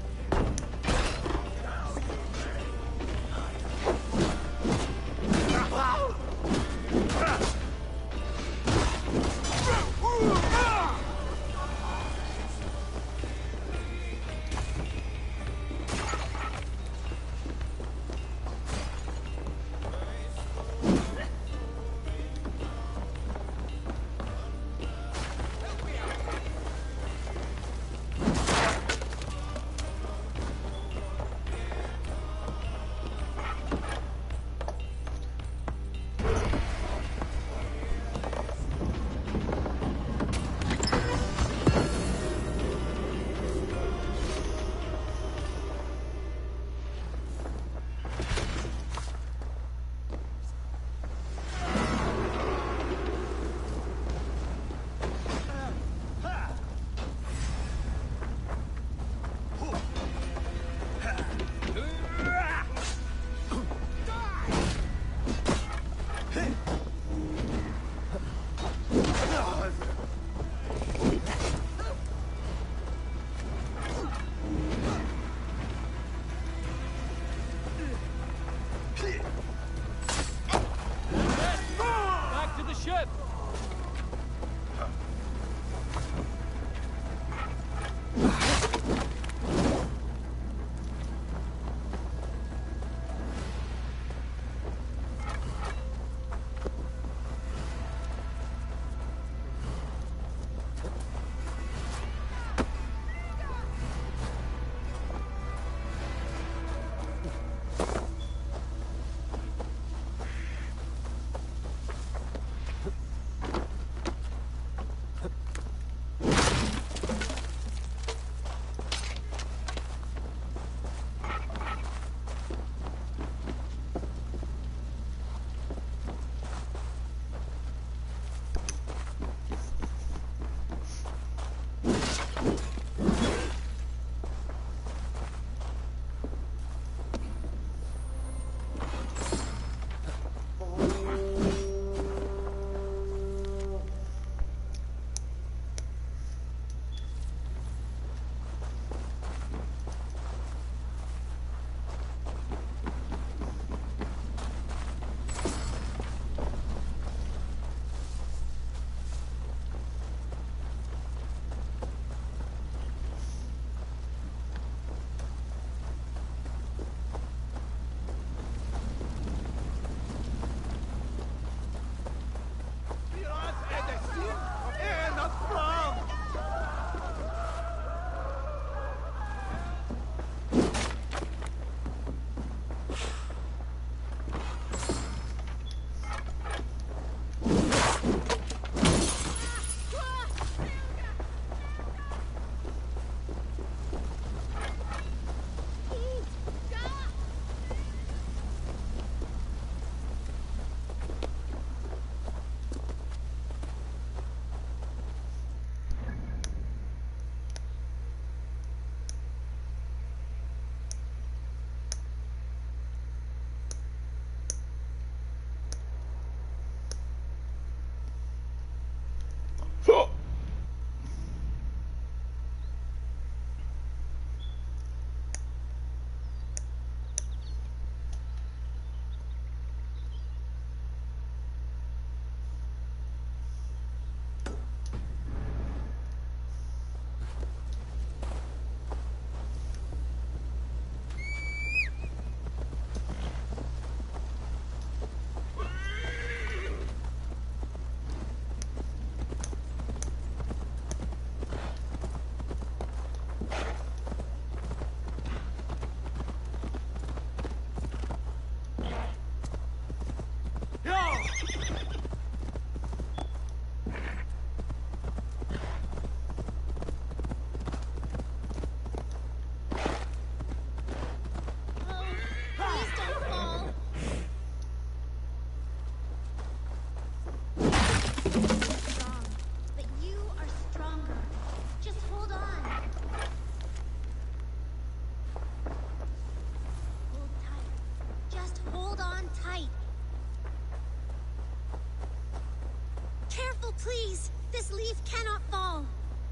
Please! This leaf cannot fall!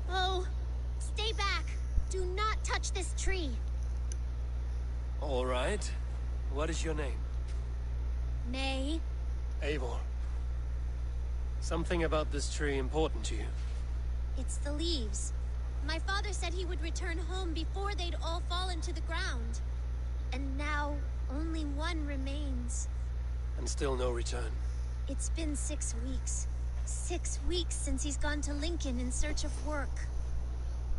Oh, stay back! Do not touch this tree! All right. What is your name? May. Eivor. Something about this tree important to you? It's the leaves. My father said he would return home before they'd all fallen to the ground. And now, only one remains. And still no return? It's been 6 weeks. 6 weeks since he's gone to Lincoln in search of work.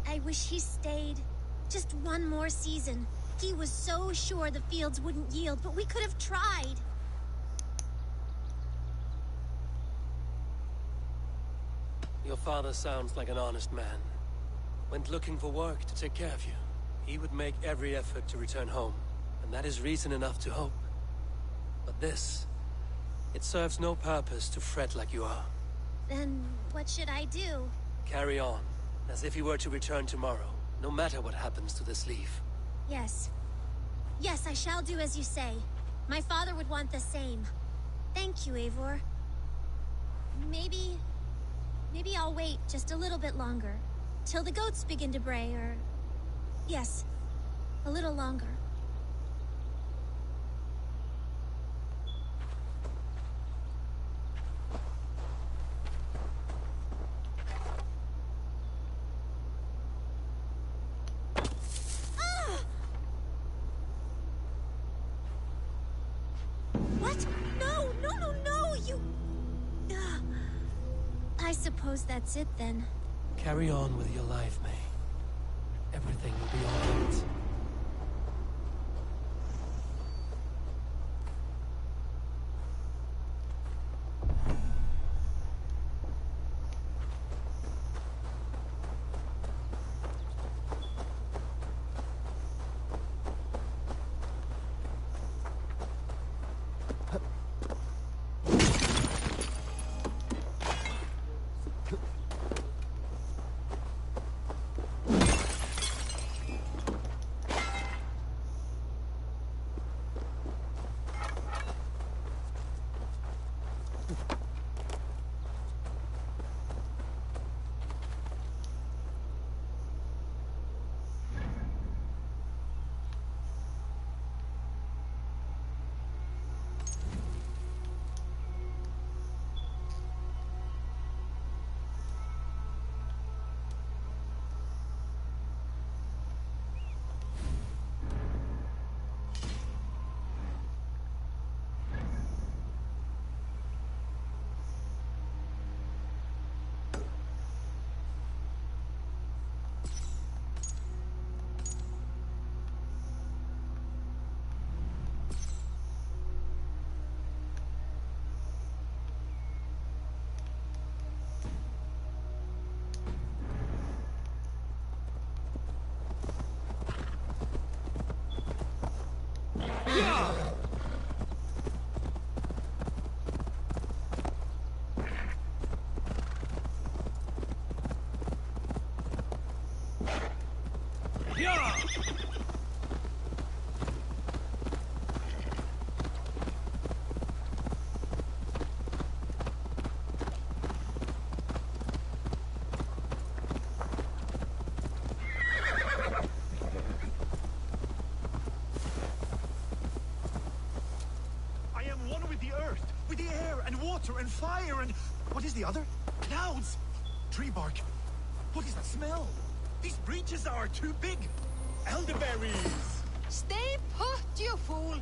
I wish he stayed. Just one more season. He was so sure the fields wouldn't yield, but we could have tried. Your father sounds like an honest man. Went looking for work to take care of you. He would make every effort to return home, and that is reason enough to hope. But this, it serves no purpose to fret like you are. Then what should I do? Carry on, as if he were to return tomorrow, no matter what happens to this leaf. Yes. Yes, I shall do as you say. My father would want the same. Thank you, Eivor. Maybe I'll wait just a little bit longer. Till the goats begin to bray, or... Yes, a little longer. What? No, no, no, no, you... I suppose that's it then. Carry on with your life, May. Everything will be all right. And fire and... what is the other? Clouds! Tree bark. What is that smell? These breaches are too big. Elderberries! Stay put, you fool!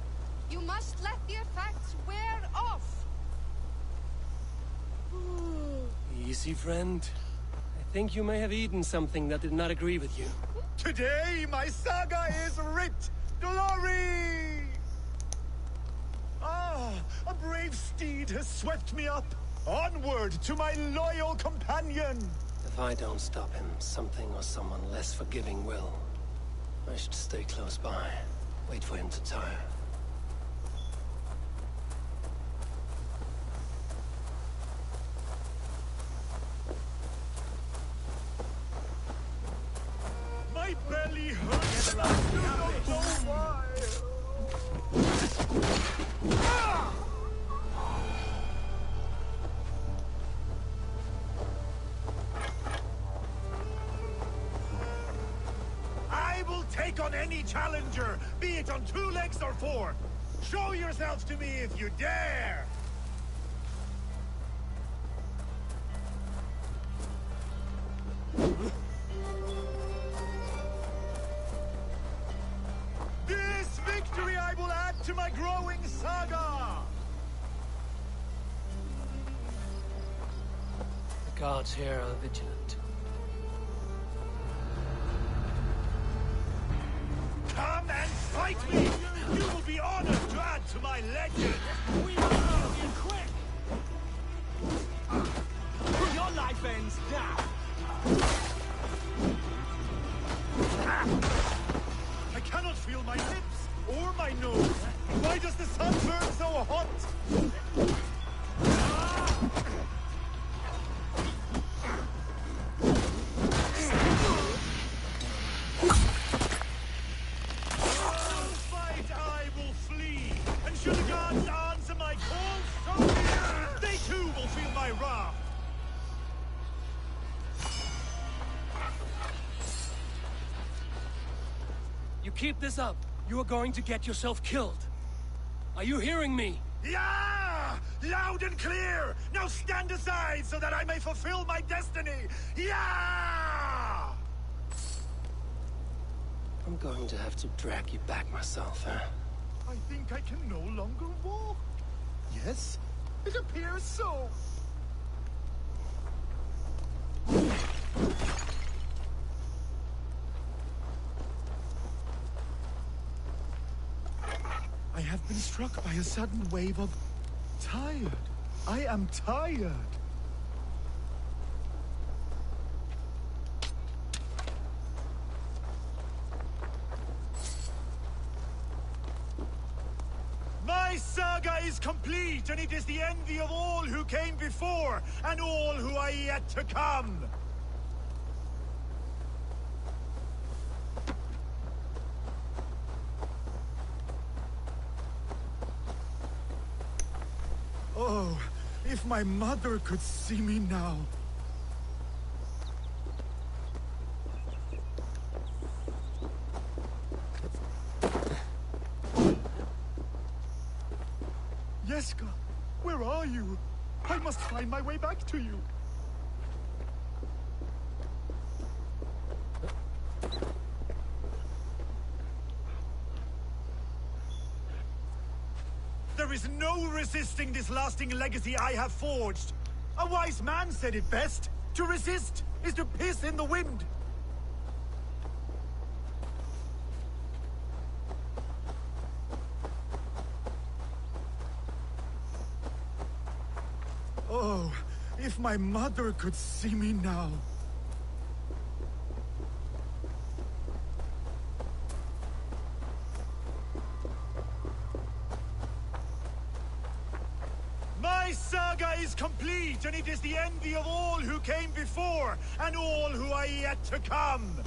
You must let the effects wear off! Easy, friend. I think you may have eaten something that did not agree with you. Today, my saga is writ! Glory! Ah, a brave steed has swept me up. Onward to my loyal companion. If I don't stop him, something or someone less forgiving will. I should stay close by. Wait for him to tire. My belly hurts. I don't know why. I will take on any challenger, be it on 2 legs or 4. Show yourselves to me if you dare! This victory I will add to my growing saga! The guards here are vigilant. Come and fight me! You will be honored to add to my legend! We must kill you quick! Your life ends now! I cannot feel my lips or my nose. Why does the sun burn so hot? Keep this up. You are going to get yourself killed. Are you hearing me? Yeah! Loud and clear! Now stand aside so that I may fulfill my destiny! Yeah! I'm going to have to drag you back myself, huh? I think I can no longer walk. Yes, it appears so. I have been struck by a sudden wave of tired. I am tired. My saga is complete, and it is the envy of all who came before, and all who are yet to come. Oh, if my mother could see me now. Yeska, where are you? I must find my way back to you. There is no resisting this lasting legacy I have forged. A wise man said it best. To resist is to piss in the wind. Oh, if my mother could see me now. My saga is complete, and it is the envy of all who came before, and all who are yet to come.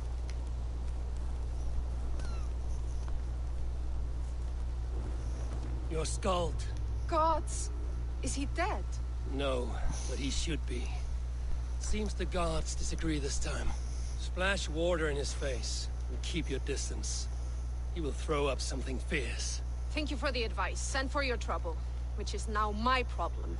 Your Skald. Gods, is he dead? No, but he should be. Seems the gods disagree this time. Splash water in his face, and keep your distance. He will throw up something fierce. Thank you for the advice, and for your trouble, which is now my problem.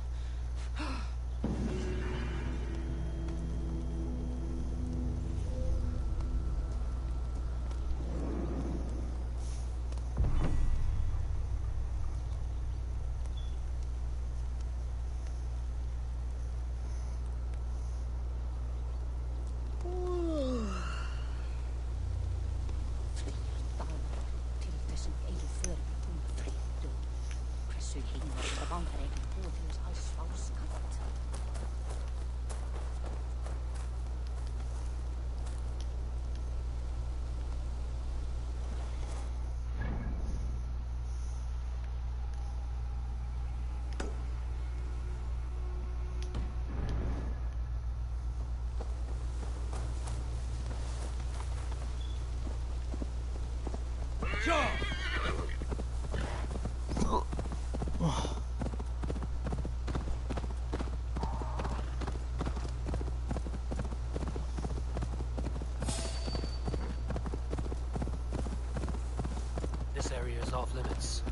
This area is off limits.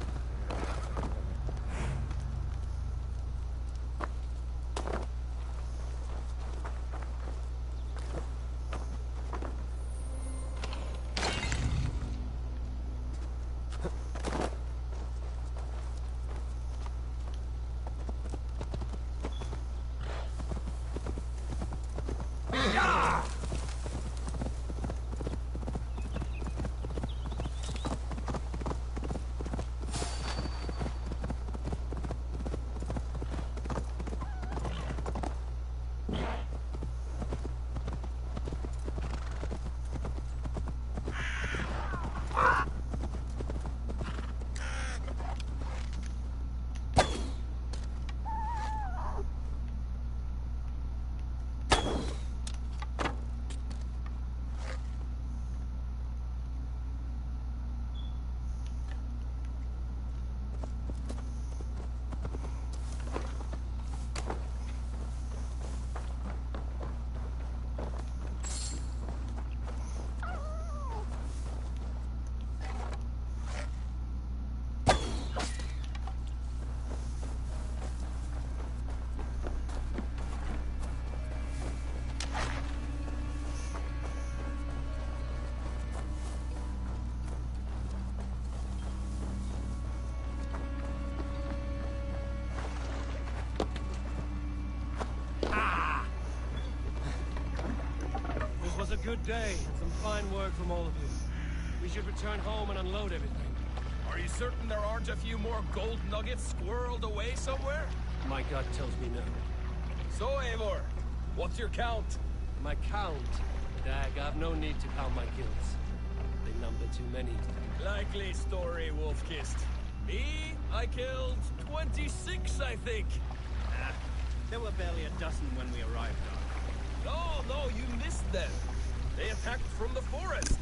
good day and some fine work from all of you. We should return home and unload everything. Are you certain there aren't a few more gold nuggets squirreled away somewhere? My gut tells me no. So, Eivor, what's your count? My count? Dag, I've no need to count my kills. They number too many. Likely story, Wolfkist. Me? I killed 26, I think. Ah, there were barely a dozen when we arrived, Doc. No, you missed them. They attacked from the forest.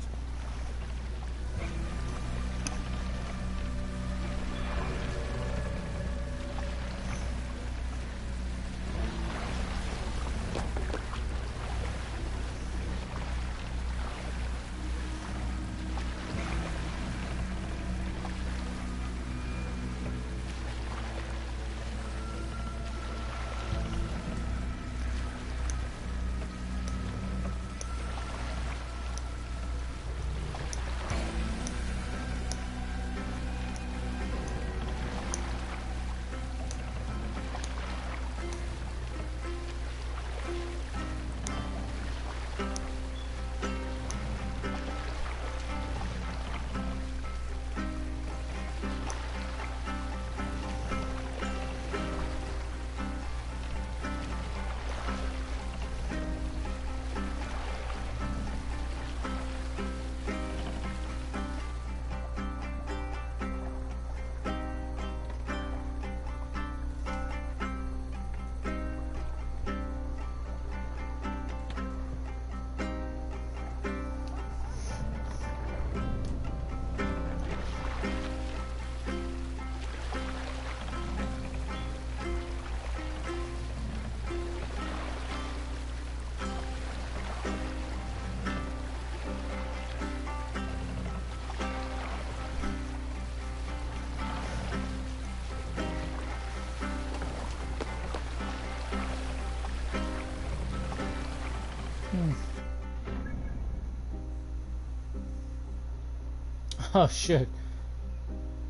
Oh shit.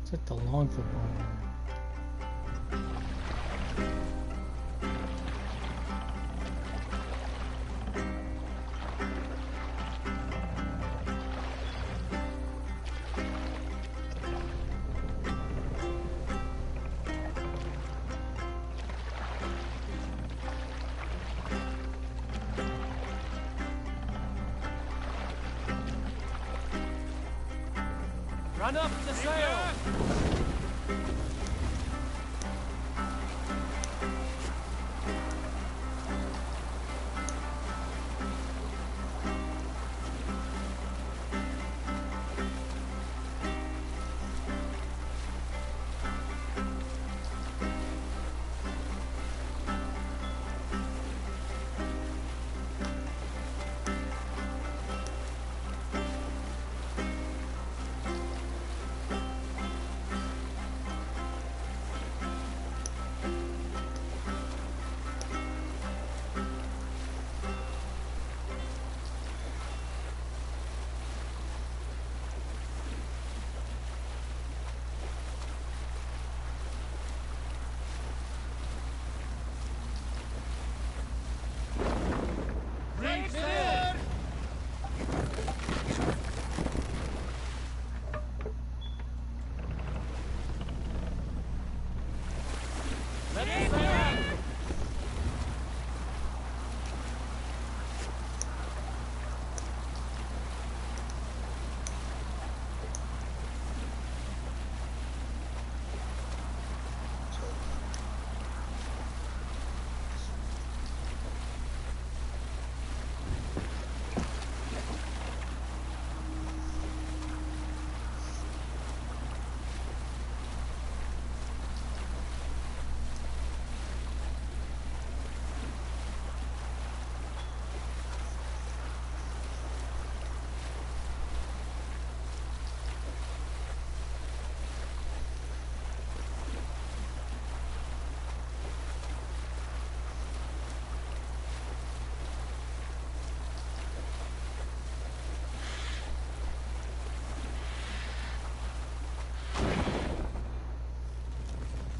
Is that the long football? Run up the sail!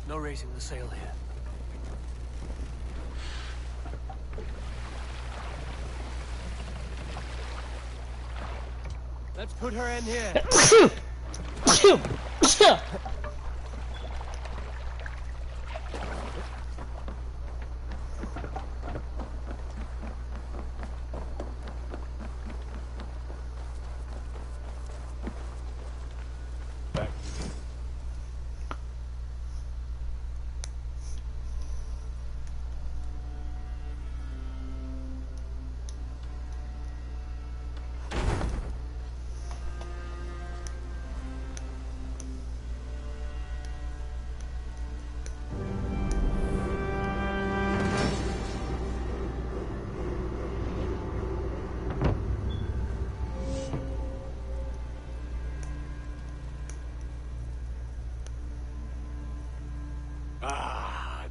No raising the sail here. Let's put her in here.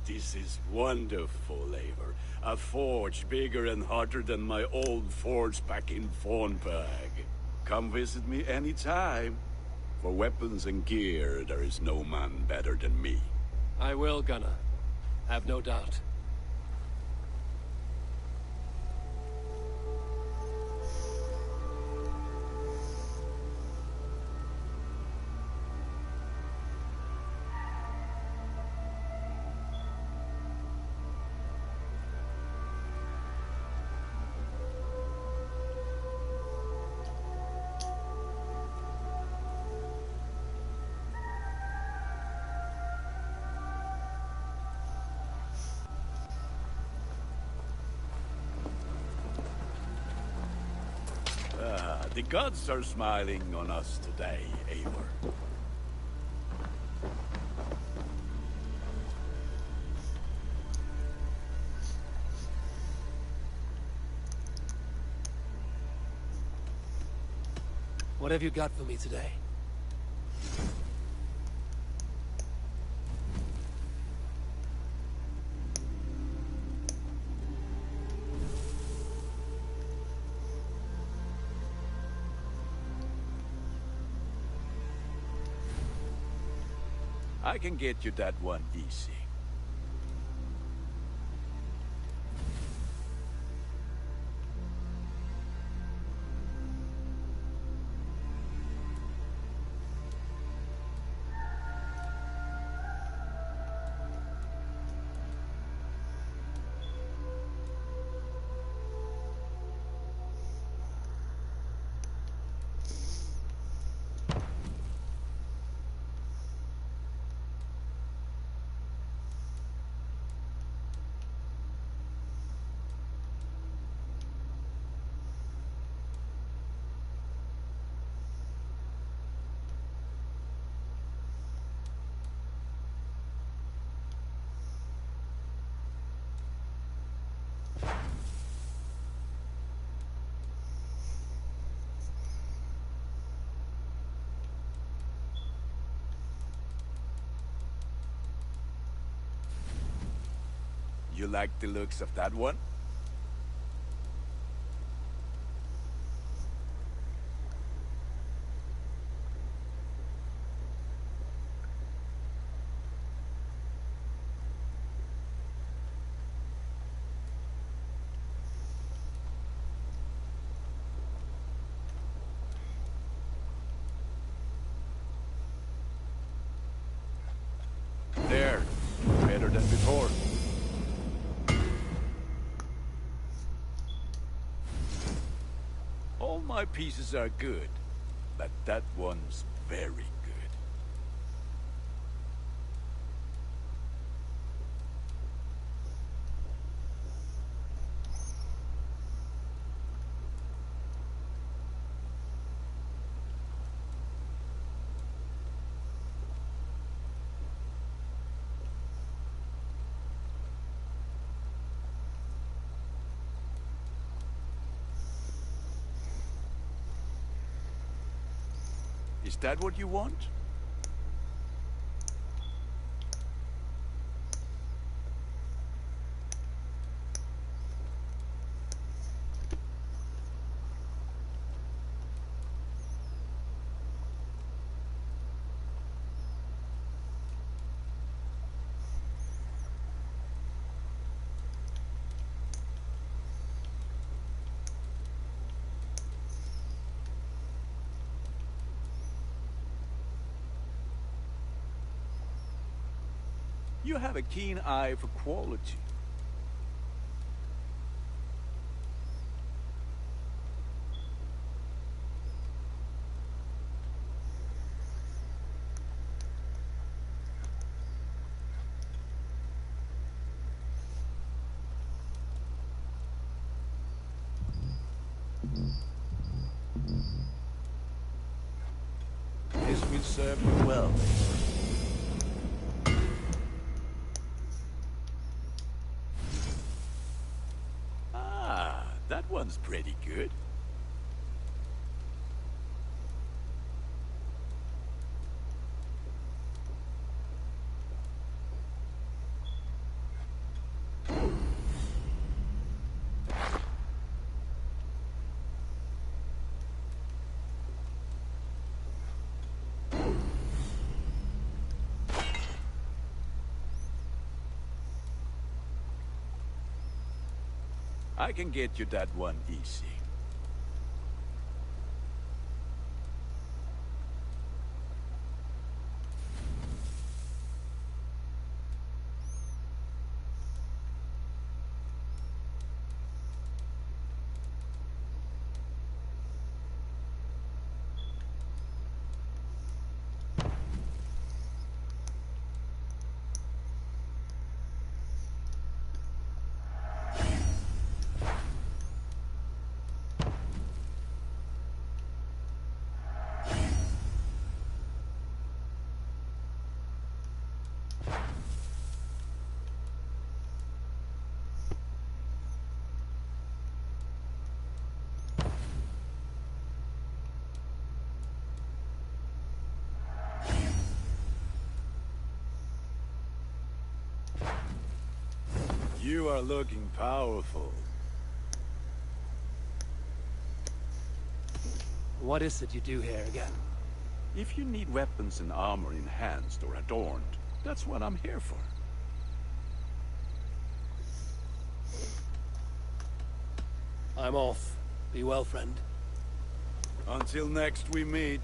This is wonderful, Eivor. A forge bigger and hotter than my old forge back in Fornburg. Come visit me anytime. For weapons and gear, there is no man better than me. I will, Gunnar. Have no doubt. The gods are smiling on us today, Eivor. What have you got for me today? I can get you that one easy. You like the looks of that one? There. Better than before. All my pieces are good, but that one's very good. Is that what you want? You have a keen eye for quality. This will serve you well. Ah, that one's pretty good. I can get you that one easy. You are looking powerful. What is it you do here again? If you need weapons and armor enhanced or adorned, that's what I'm here for. I'm off. Be well, friend. Until next we meet.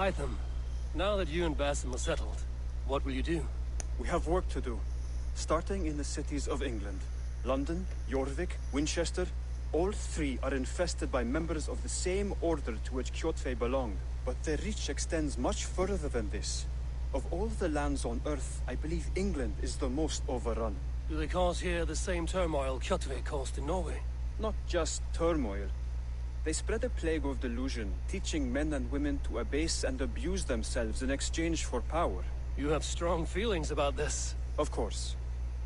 Hytham, now that you and Basim are settled, what will you do? We have work to do, starting in the cities of England. London, Jorvik, Winchester, all three are infested by members of the same order to which Kjotve belonged. But their reach extends much further than this. Of all the lands on Earth, I believe England is the most overrun. Do they cause here the same turmoil Kjotve caused in Norway? Not just turmoil. They spread a plague of delusion, teaching men and women to abase and abuse themselves in exchange for power. You have strong feelings about this. Of course.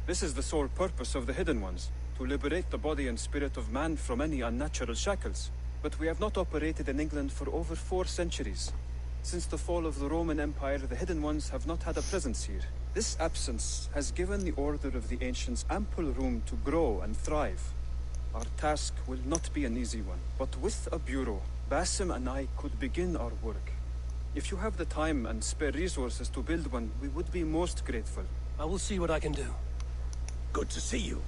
This is the sole purpose of the Hidden Ones, to liberate the body and spirit of man from any unnatural shackles. But we have not operated in England for over 4 centuries. Since the fall of the Roman Empire, the Hidden Ones have not had a presence here. This absence has given the Order of the Ancients ample room to grow and thrive. Our task will not be an easy one, but with a bureau, Basim and I could begin our work. If you have the time and spare resources to build one, we would be most grateful. I will see what I can do. Good to see you.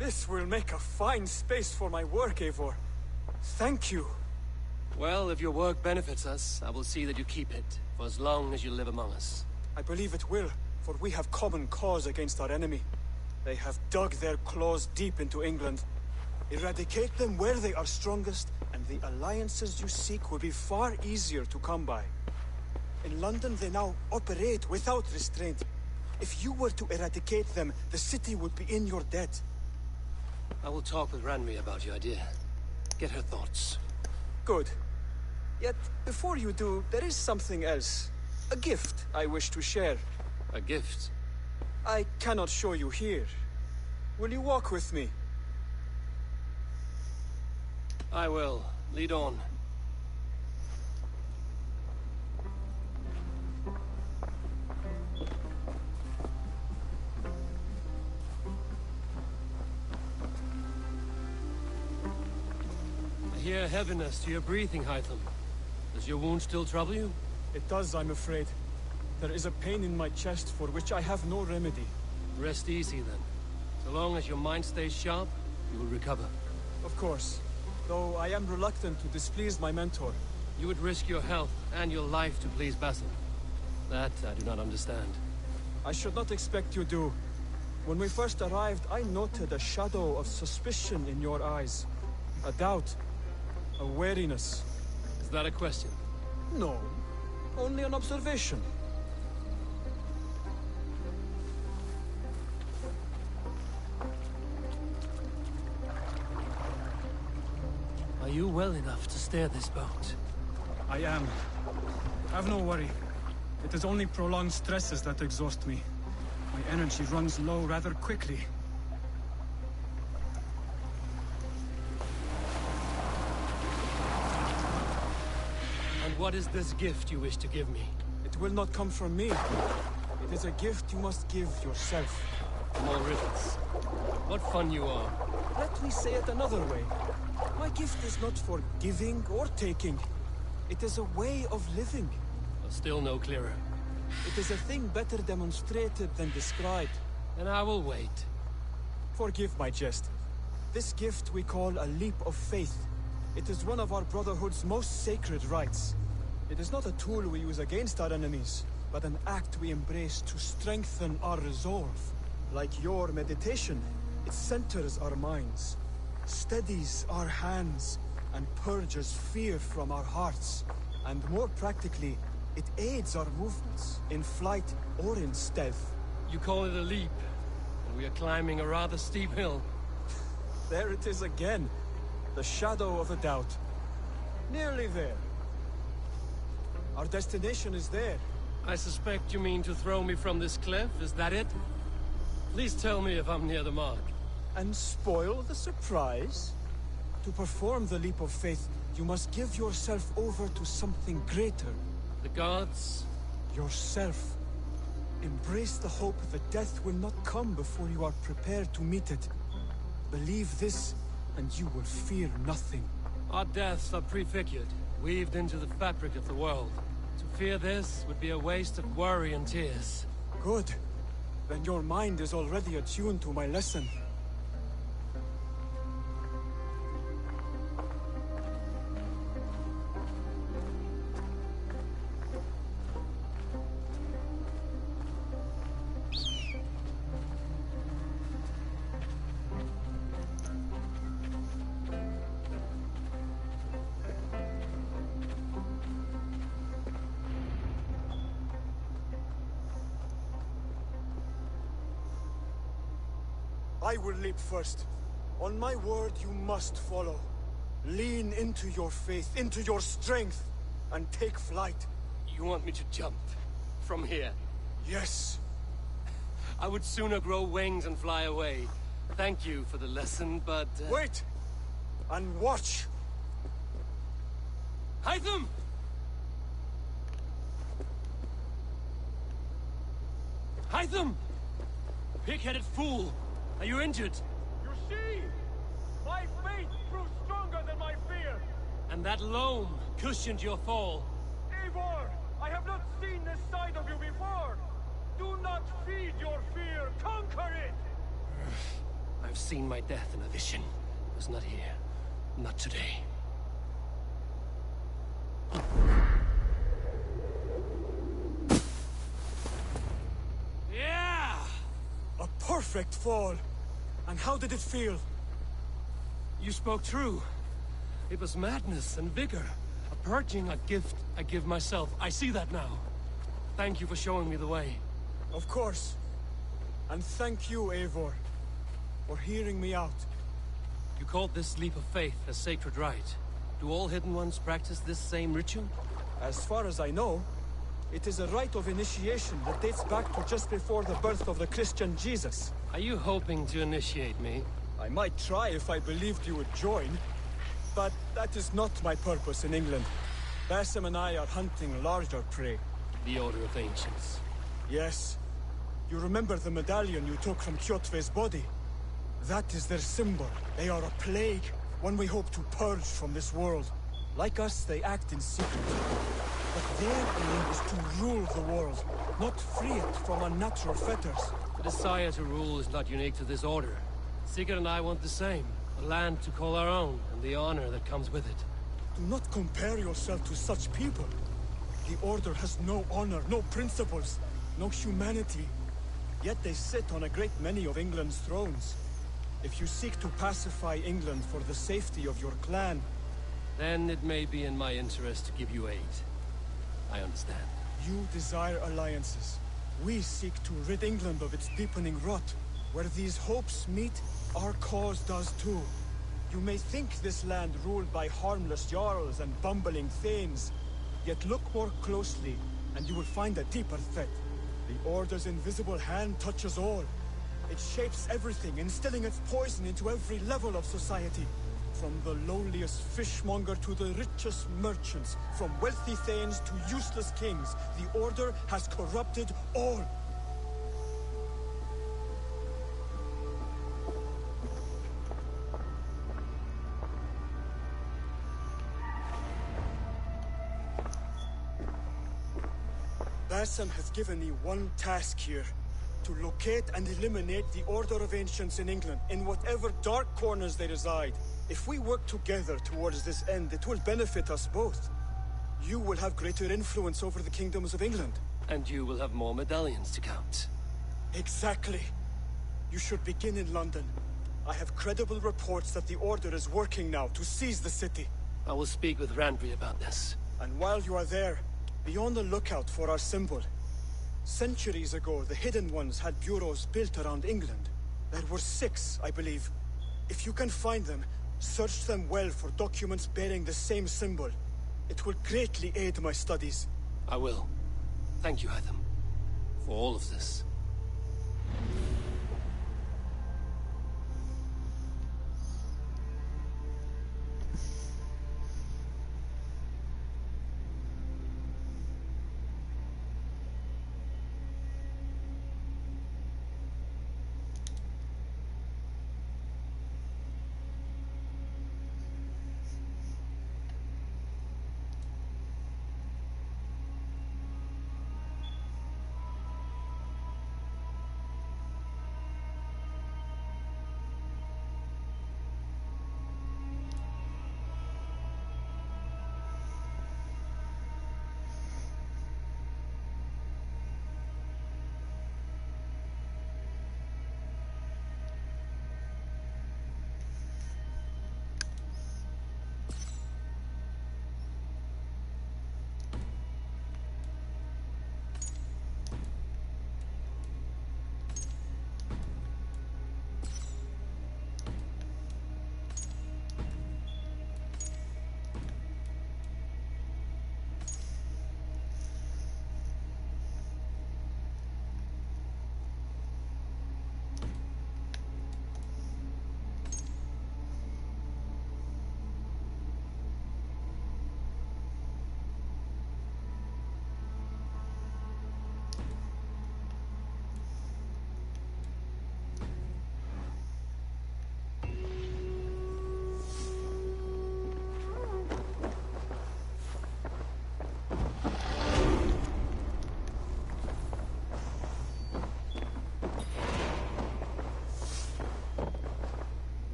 This will make a fine space for my work, Eivor. Thank you. Well, if your work benefits us, I will see that you keep it, for as long as you live among us. I believe it will, for we have common cause against our enemy. They have dug their claws deep into England. Eradicate them where they are strongest, and the alliances you seek will be far easier to come by. In London, they now operate without restraint. If you were to eradicate them, the city would be in your debt. I will talk with Ranri about your idea. Get her thoughts. Good. Yet, before you do, there is something else. A gift I wish to share. A gift? I cannot show you here. Will you walk with me? I will. Lead on. I hear heaviness to your breathing, Hytham. Does your wound still trouble you? It does, I'm afraid. There is a pain in my chest for which I have no remedy. Rest easy, then. So long as your mind stays sharp, you will recover. Of course. Though I am reluctant to displease my mentor. You would risk your health and your life to please Basim. That I do not understand. I should not expect you do. When we first arrived, I noted a shadow of suspicion in your eyes. A doubt. A wariness. Is that a question? No. Only an observation. Are you well enough to steer this boat? I am. Have no worry. It is only prolonged stresses that exhaust me. My energy runs low rather quickly. And what is this gift you wish to give me? It will not come from me. It is a gift you must give yourself. More riddles. What fun you are. Let me say it another way. My gift is not for giving or taking. It is a way of living. Still no clearer. It is a thing better demonstrated than described. Then I will wait. Forgive my jest. This gift we call a leap of faith. It is one of our Brotherhood's most sacred rites. It is not a tool we use against our enemies, but an act we embrace to strengthen our resolve. Like your meditation, it centers our minds, steadies our hands, and purges fear from our hearts. And more practically, it aids our movements, in flight or in stealth. You call it a leap, and we are climbing a rather steep hill. There it is again. The shadow of a doubt. Nearly there. Our destination is there. I suspect you mean to throw me from this cliff, is that it? Please tell me if I'm near the mark. And spoil the surprise? To perform the leap of faith, you must give yourself over to something greater. The gods? Yourself. Embrace the hope that death will not come before you are prepared to meet it. Believe this, and you will fear nothing. Our deaths are prefigured, weaved into the fabric of the world. To fear this would be a waste of worry and tears. Good. Then your mind is already attuned to my lesson. I will leap first. On my word, you must follow. Lean into your faith, into your strength, and take flight. You want me to jump? From here? Yes. I would sooner grow wings and fly away. Thank you for the lesson, but... Wait! And watch! Hytham! Hytham! Pig-headed fool! Are you injured? You see? My faith proved stronger than my fear. And that loam cushioned your fall. Eivor, I have not seen this side of you before. Do not feed your fear. Conquer it! I've seen my death in a vision. It was not here. Not today. Yeah! A perfect fall! And how did it feel? You spoke true. It was madness and vigor. A purging, a gift I give myself. I see that now. Thank you for showing me the way. Of course. And thank you, Eivor, for hearing me out. You called this leap of faith a sacred rite. Do all Hidden Ones practice this same ritual? As far as I know, it is a rite of initiation that dates back to just before the birth of the Christian Jesus. Are you hoping to initiate me? I might try if I believed you would join, but that is not my purpose in England. Basim and I are hunting larger prey. The Order of Ancients. Yes. You remember the medallion you took from Kjotve's body? That is their symbol. They are a plague, one we hope to purge from this world. Like us, they act in secret. But their aim is to rule the world, not free it from unnatural fetters. The desire to rule is not unique to this order. Sigurd and I want the same. A land to call our own, and the honor that comes with it. Do not compare yourself to such people. The Order has no honor, no principles, no humanity. Yet they sit on a great many of England's thrones. If you seek to pacify England for the safety of your clan... Then it may be in my interest to give you aid. I understand. You desire alliances. We seek to rid England of its deepening rot. Where these hopes meet, our cause does too. You may think this land ruled by harmless jarls and bumbling thanes. Yet look more closely, and you will find a deeper threat. The Order's invisible hand touches all. It shapes everything, instilling its poison into every level of society. From the lowliest fishmonger to the richest merchants, from wealthy thanes to useless kings, the Order has corrupted all. Basim has given me one task here. To locate and eliminate the Order of Ancients in England, in whatever dark corners they reside. If we work together towards this end, it will benefit us both. You will have greater influence over the kingdoms of England. And you will have more medallions to count. Exactly. You should begin in London. I have credible reports that the Order is working now to seize the city. I will speak with Randri about this. And while you are there, be on the lookout for our symbol. Centuries ago, the Hidden Ones had bureaus built around England. There were 6, I believe. If you can find them, search them well for documents bearing the same symbol. It will greatly aid my studies. I will. Thank you, Hytham, for all of this.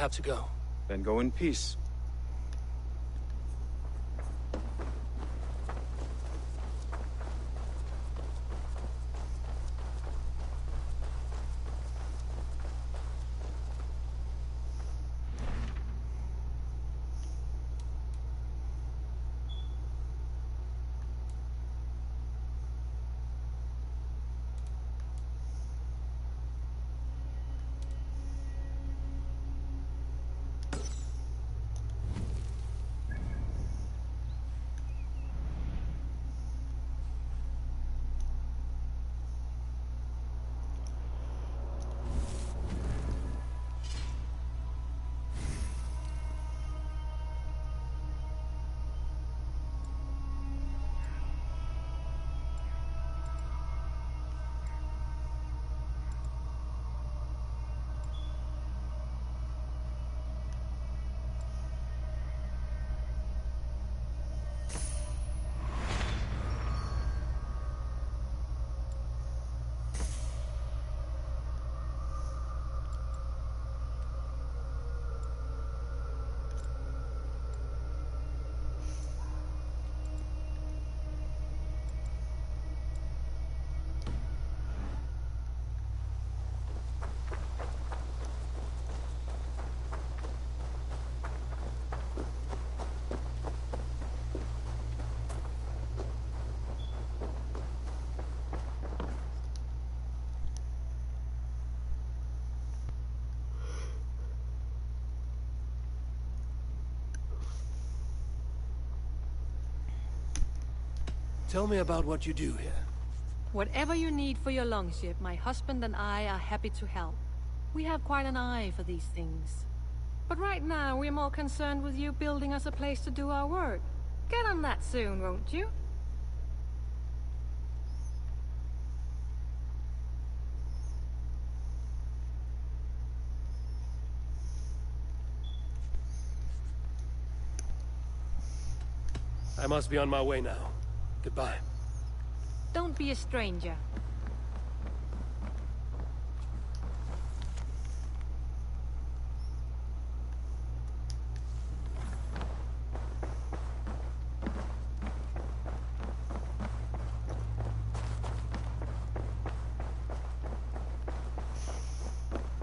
have to go. Then go in peace. Tell me about what you do here. Whatever you need for your longship, my husband and I are happy to help. We have quite an eye for these things. But right now, we're more concerned with you building us a place to do our work. Get on that soon, won't you? I must be on my way now. Goodbye. Don't be a stranger.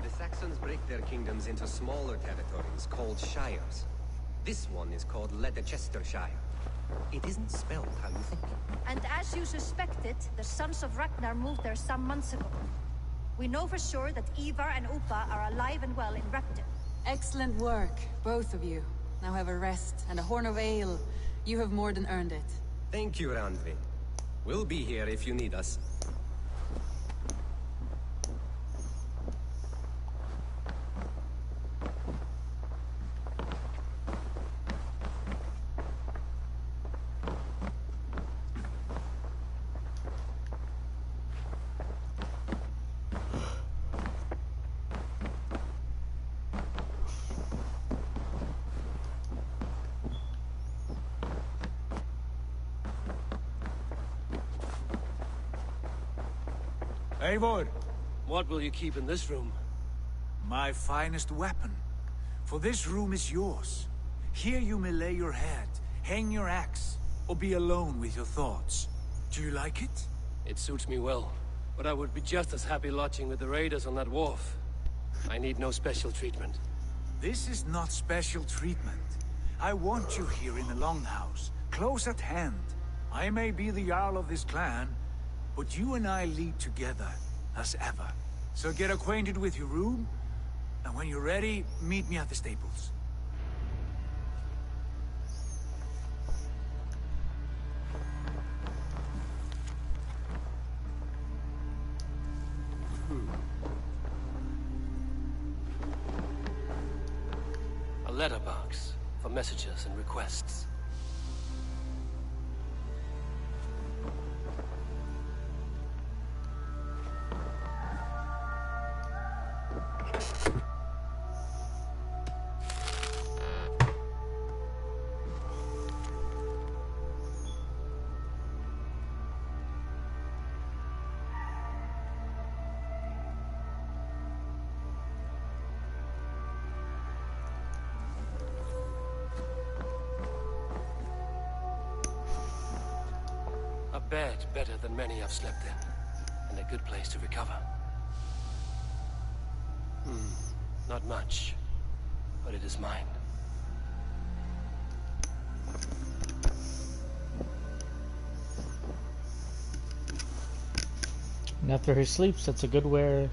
The Saxons break their kingdoms into smaller territories called shires. This one is called Leicestershire. It isn't spelled how you think. And as you suspected, the Sons of Ragnar moved there some months ago. We know for sure that Ivar and Upa are alive and well in Repton. Excellent work, both of you. Now have a rest and a horn of ale. You have more than earned it. Thank you, Randvi. We'll be here if you need us. Eivor! What will you keep in this room? My finest weapon. For this room is yours. Here you may lay your head, hang your axe, or be alone with your thoughts. Do you like it? It suits me well, but I would be just as happy lodging with the raiders on that wharf. I need no special treatment. This is not special treatment. I want you here in the Longhouse, close at hand. I may be the Jarl of this clan, but you and I lead together, as ever. So get acquainted with your room, and when you're ready, meet me at the stables. A letterbox for messages and requests. bed better than many I've slept in, and a good place to recover. Not much, but it is mine. And after he sleeps, that's a good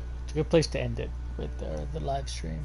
place to end it with the live stream.